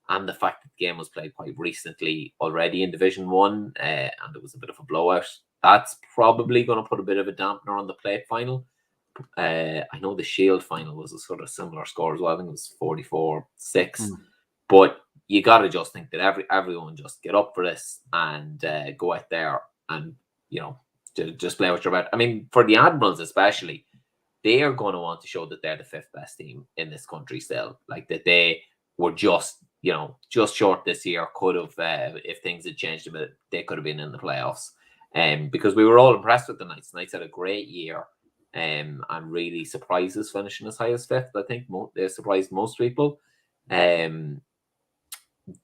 C: and the fact that the game was played quite recently already in Division 1, and it was a bit of a blowout, that's probably going to put a bit of a dampener on the plate final. I know the Shield final was a sort of similar score as well. I think it was 44-6. But you got to just think that everyone just get up for this and go out there and, just play what you're about. I mean, for the Admirals especially, they are going to want to show that they're the 5th best team in this country still. Like, that they were just short this year. Could have, if things had changed a bit, they could have been in the playoffs. Because we were all impressed with the Knights. The Knights had a great year, and really surprised us finishing as high as 5th. I think they surprised most people.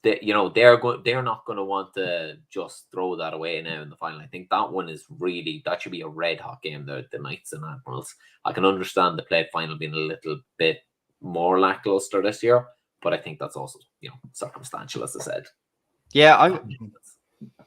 C: they're not going to want to just throw that away now in the final. I think that should be a red hot game. The Knights and Admirals. I can understand the play final being a little bit more lackluster this year, but I think that's also circumstantial, as I said.
B: Yeah,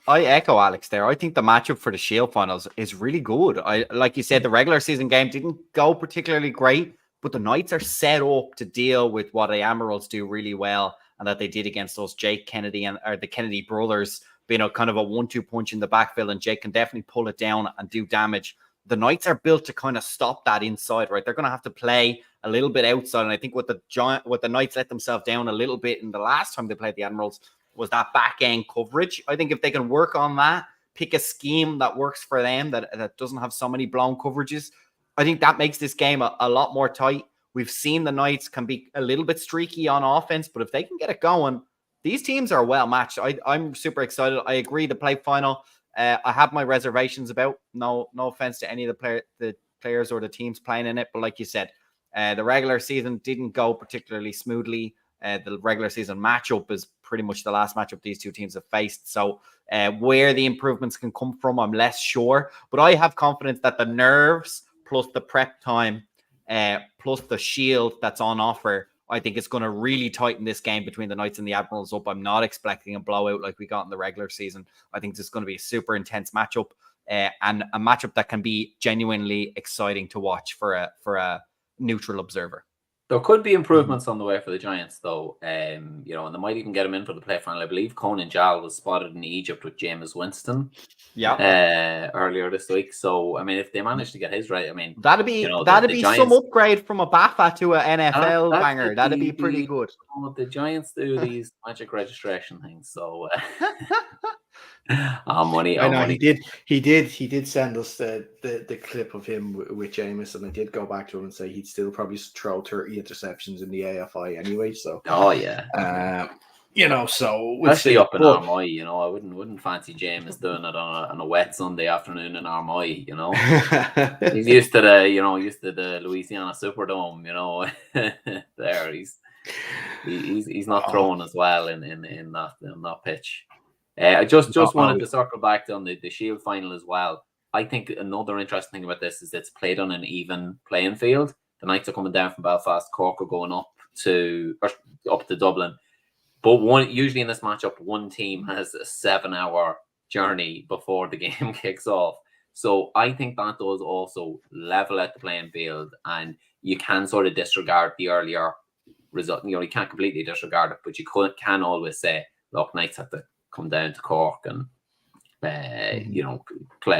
B: I echo Alex there. I think the matchup for the Shield finals is really good. Like you said, the regular season game didn't go particularly great, but the Knights are set up to deal with what the Admirals do really well, and that they did against those Jake Kennedy or the Kennedy brothers, being a kind of a 1-2 punch in the backfield, and Jake can definitely pull it down and do damage. The Knights are built to kind of stop that inside, right? They're going to have to play a little bit outside, and I think what the Knights let themselves down a little bit in the last time they played the Admirals was that back end coverage. I think if they can work on that, pick a scheme that works for them, that doesn't have so many blown coverages, I think that makes this game a lot more tight. We've seen the Knights can be a little bit streaky on offense, but if they can get it going, these teams are well matched. I'm super excited. I agree. The play final, I have my reservations about. No offense to any of the players or the teams playing in it, but like you said, the regular season didn't go particularly smoothly. The regular season matchup is pretty much the last matchup these two teams have faced. So where the improvements can come from, I'm less sure. But I have confidence that the nerves plus the prep time plus the shield that's on offer, I think it's going to really tighten this game between the Knights and the Admirals up. I'm not expecting a blowout like we got in the regular season. I think this is going to be a super intense matchup and a matchup that can be genuinely exciting to watch for a neutral observer.
C: There could be improvements on the way for the Giants, though. And they might even get him in for the play final. I believe Conan Jal was spotted in Egypt with Jameis Winston. Earlier this week. So I mean, if they manage to get his right, I mean,
B: that'd be Giants, some upgrade from a Bafa to an NFL banger. That'd be pretty good.
C: The Giants do these magic registration things, so. Money.
A: I know
C: money.
A: he did send us the clip of him with Jameis, and I did go back to him and say he'd still probably throw 30 interceptions in the AFI anyway. So so we'll
C: especially up in Armagh, I wouldn't fancy Jameis doing it on a wet Sunday afternoon in Armagh. He's used to the Louisiana Superdome. There he's not throwing as well in that pitch. I just wanted to circle back on the Shield final as well. I think another interesting thing about this is it's played on an even playing field. The Knights are coming down from Belfast, Cork are going up to Dublin. But usually in this matchup, one team has a 7-hour journey before the game kicks off. So I think that does also level out the playing field, and you can sort of disregard the earlier result. You can't completely disregard it, but you can always say, look, Knights have to come down to Cork and play.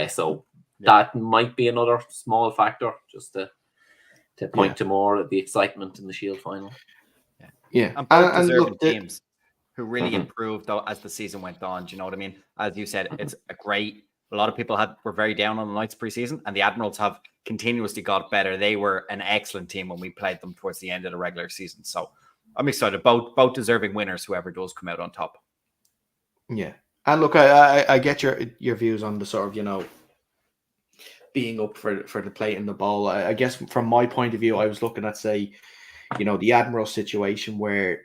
C: So that might be another small factor just to point to more of the excitement in the Shield final.
B: And both deserving teams who really improved though as the season went on. Do you know what I mean? As you said, it's a lot of people were very down on the Knights preseason, and the Admirals have continuously got better. They were an excellent team when we played them towards the end of the regular season. So I'm excited. Both deserving winners, whoever does come out on top.
A: Yeah. And look, I get your views on the sort of, being up for the plate and the ball. I guess from my point of view, I was looking at, say, the Admiral situation where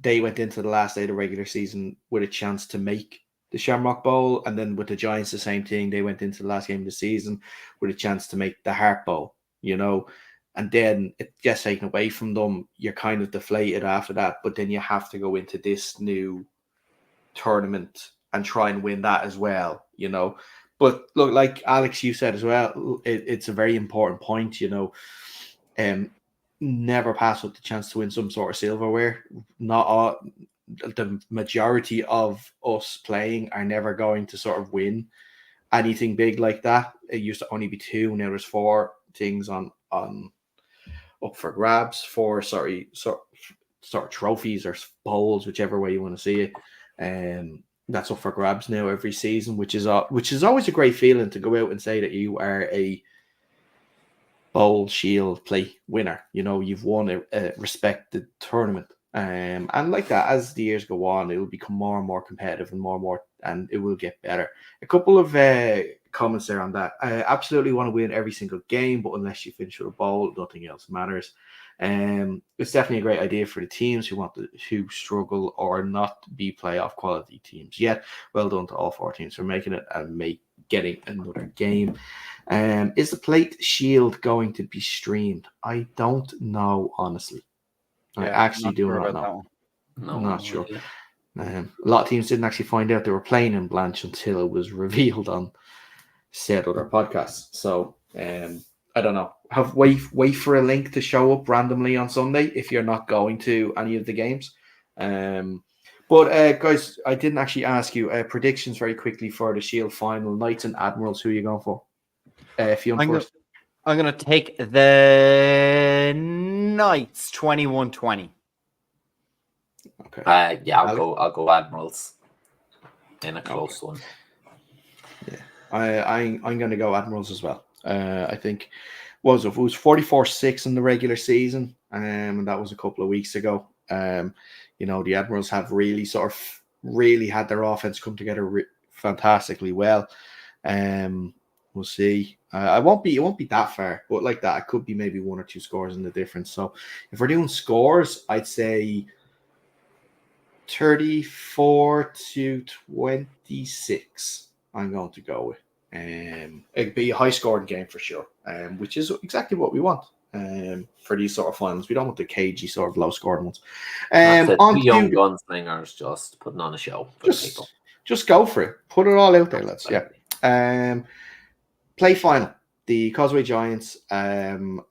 A: they went into the last day of the regular season with a chance to make the Shamrock Bowl. And then with the Giants, the same thing. They went into the last game of the season with a chance to make the Harp Bowl, and then it gets taken away from them. You're kind of deflated after that, but then you have to go into this new tournament and try and win that as well, But look, like Alex, you said as well, it's a very important point, never pass up the chance to win some sort of silverware. The majority of us playing are never going to sort of win anything big like that. It used to only be 2, now there's 4 things on up for grabs, 4 sort of trophies or bowls, whichever way you want to see it. That's up for grabs now every season, which is always a great feeling to go out and say that you are a bowl, shield, plate winner. You've won a respected tournament. And like that, as the years go on, it will become more and more competitive and more, and it will get better. A couple of comments there on that. I absolutely want to win every single game, but unless you finish with a bowl, nothing else matters. It's definitely a great idea for the teams who struggle or not be playoff quality teams yet. Well done to all 4 teams for making it and getting another game. Is the Plate Shield going to be streamed? I don't know, honestly. I actually do not know.
C: No,
A: I'm not sure. A lot of teams didn't actually find out they were playing in Blanche until it was revealed on said other podcasts. So I don't know. Wait for a link to show up randomly on Sunday if you're not going to any of the games. But guys, I didn't actually ask you predictions very quickly for the Shield final. Knights and Admirals. Who are you going for? Fionn first.
B: I'm going to take the Knights 21-20.
A: Okay.
C: Yeah, I'll go Admirals in a close one.
A: Yeah, I'm going to go Admirals as well. I think it was 44-6 in the regular season, and that was a couple of weeks ago. The Admirals have really had their offense come together fantastically well. We'll see. It won't be that far, but like that, it could be maybe 1 or 2 scores in the difference. So if we're doing scores, I'd say 34-26. I'm going to go with. It'd be a high scoring game for sure, which is exactly what we want for these sort of finals. We don't want the cagey sort of low scoring ones.
C: On young gunslingers just putting on a show for people.
A: Just go for it. Put it all out there, lads. Yeah. Play final. The Causeway Giants and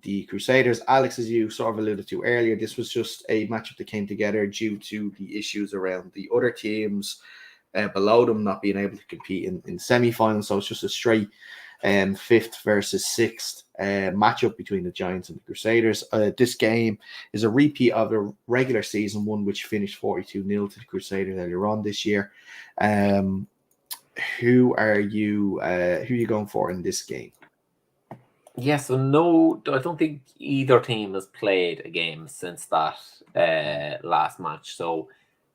A: the Crusaders. Alex, as you sort of alluded to earlier, this was just a matchup that came together due to the issues around the other teams below them not being able to compete in semi-finals. So it's just a straight 5th versus 6th matchup between the Giants and the Crusaders. This game is a repeat of the regular season one, which finished 42-0 to the Crusaders earlier on this year. Who are you going for in this game?
C: Yeah, so no, I don't think either team has played a game since that last match. So,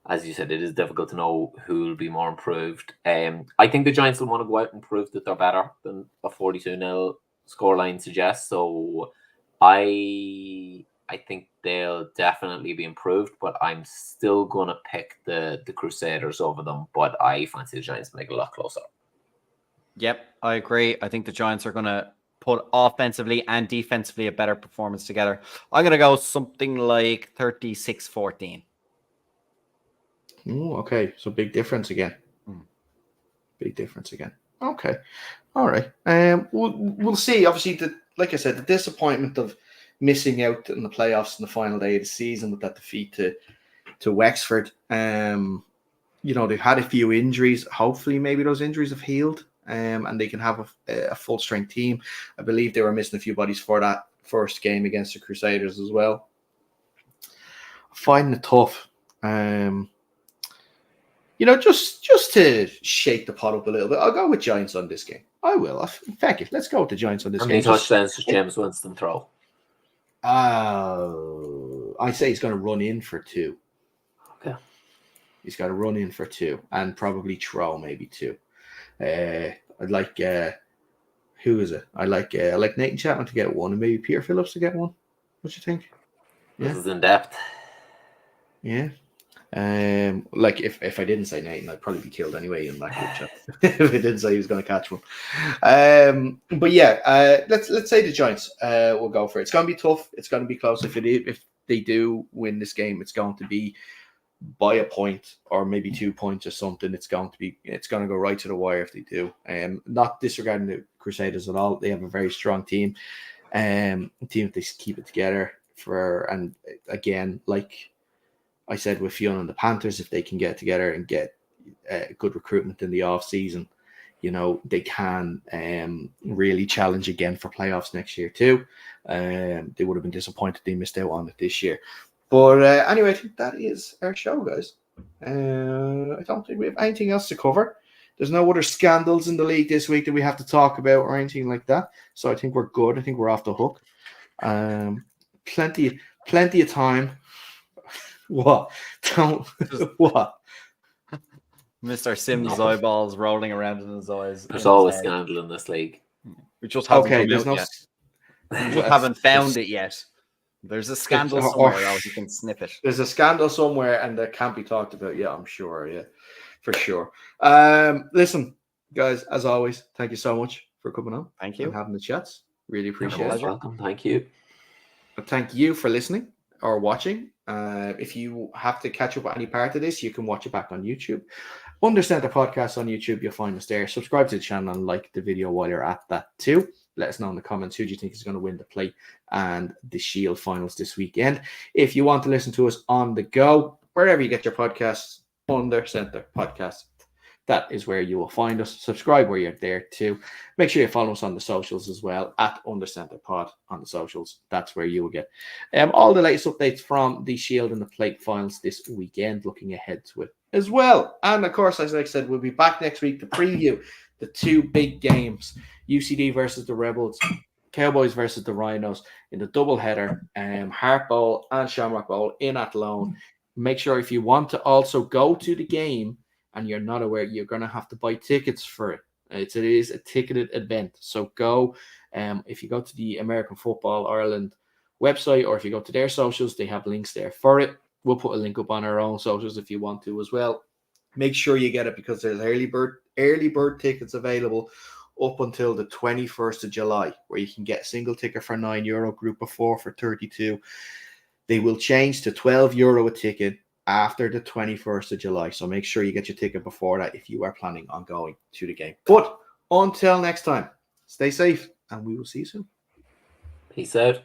C: as you said, it is difficult to know who will be more improved. I think the Giants will want to go out and prove that they're better than a 42-0 scoreline suggests. So, I think they'll definitely be improved, but I'm still going to pick the Crusaders over them. But I fancy the Giants to make it a lot closer.
B: Yep, I agree. I think the Giants are going to put offensively and defensively a better performance together. I'm going to go something like 36-14.
A: Oh, okay. So big difference again. Big difference again. Okay. All right. We'll see. Obviously, like I said, the disappointment of missing out in the playoffs in the final day of the season with that defeat to Wexford. They've had a few injuries. Hopefully, maybe those injuries have healed. And they can have a full strength team. I believe they were missing a few bodies for that first game against the Crusaders as well. Finding it tough. Just to shake the pot up a little bit, I'll go with Giants on this game. I will. Feck it. Let's go with the Giants on this game.
C: How many touchdowns does James Winston throw?
A: I say he's going to run in for 2.
C: Okay.
A: He's got to run in for 2 and probably throw maybe 2. I'd like who is it? I like Nathan Chapman to get 1 and maybe Peter Phillips to get 1. What do you think?
C: This is in depth.
A: Yeah. Like if I didn't say Nathan, I'd probably be killed anyway in that group chat if I didn't say he was going to catch one. But yeah, let's say the Giants will go for it. It's going to be tough. It's going to be close. If they do win this game, it's going to be by a point or maybe 2 points or something. It's going to go right to the wire if they do. Not disregarding the Crusaders at all. They have a very strong team. Team if they keep it together and again, like I said with Fionn and the Panthers, if they can get together and get good recruitment in the off season, they can really challenge again for playoffs next year too. They would have been disappointed they missed out on it this year. But anyway, I think that is our show, guys. I don't think we have anything else to cover. There's no other scandals in the league this week that we have to talk about or anything like that. So I think we're good. I think we're off the hook. Plenty of time. What? Don't what?
B: Mr. Sims'
C: No.
B: eyeballs rolling around in his eyes.
C: There's
B: in his
C: always
B: head.
C: scandal in this league.
B: We just haven't
A: Okay,
B: come
A: there's
B: out
A: no.
B: yet. We just
A: Yes,
B: haven't found
A: there's-
B: it yet. There's a scandal
A: or-
B: somewhere else. You can snip it.
A: There's a scandal somewhere, and that can't be talked about. Yeah, I'm sure. Yeah, for sure. Listen, guys, as always, thank you so much for coming on.
B: Thank
A: and
B: you.
A: having the chats. Really
C: You're
A: appreciate
C: most
A: it.
C: welcome. Thank you.
A: And thank you for listening or watching. If you have to catch up on any part of this, you can watch it back on YouTube. Understand the podcast on YouTube. You'll find us there. Subscribe to the channel and like the video while you're at that too. Let us know in the comments who do you think is going to win the plate and the Shield finals this weekend. If you want to listen to us on the go, wherever you get your podcasts, Under Center Podcast, that is where you will find us. Subscribe where you're there too. Make sure you follow us on the socials as well at Under Center Pod on the socials. That's where you will get all the latest updates from the Shield and the plate finals this weekend, looking ahead to it as well. And of course, as I said, we'll be back next week to preview the two big games, UCD versus the Rebels, Cowboys versus the Rhinos in the doubleheader, Harp Bowl and Shamrock Bowl in Athlone. Make sure if you want to also go to the game and you're not aware, you're going to have to buy tickets for it. It is a ticketed event. So go, if you go to the American Football Ireland website, or if you go to their socials, they have links there for it. We'll put a link up on our own socials if you want to as well. Make sure you get it because there's early bird tickets available up until the 21st of July, where you can get a single ticket for €9, group of 4 for 32. They will change to €12 a ticket after the 21st of July. So make sure you get your ticket before that if you are planning on going to the game. But until next time, stay safe and we will see you soon.
C: Peace out.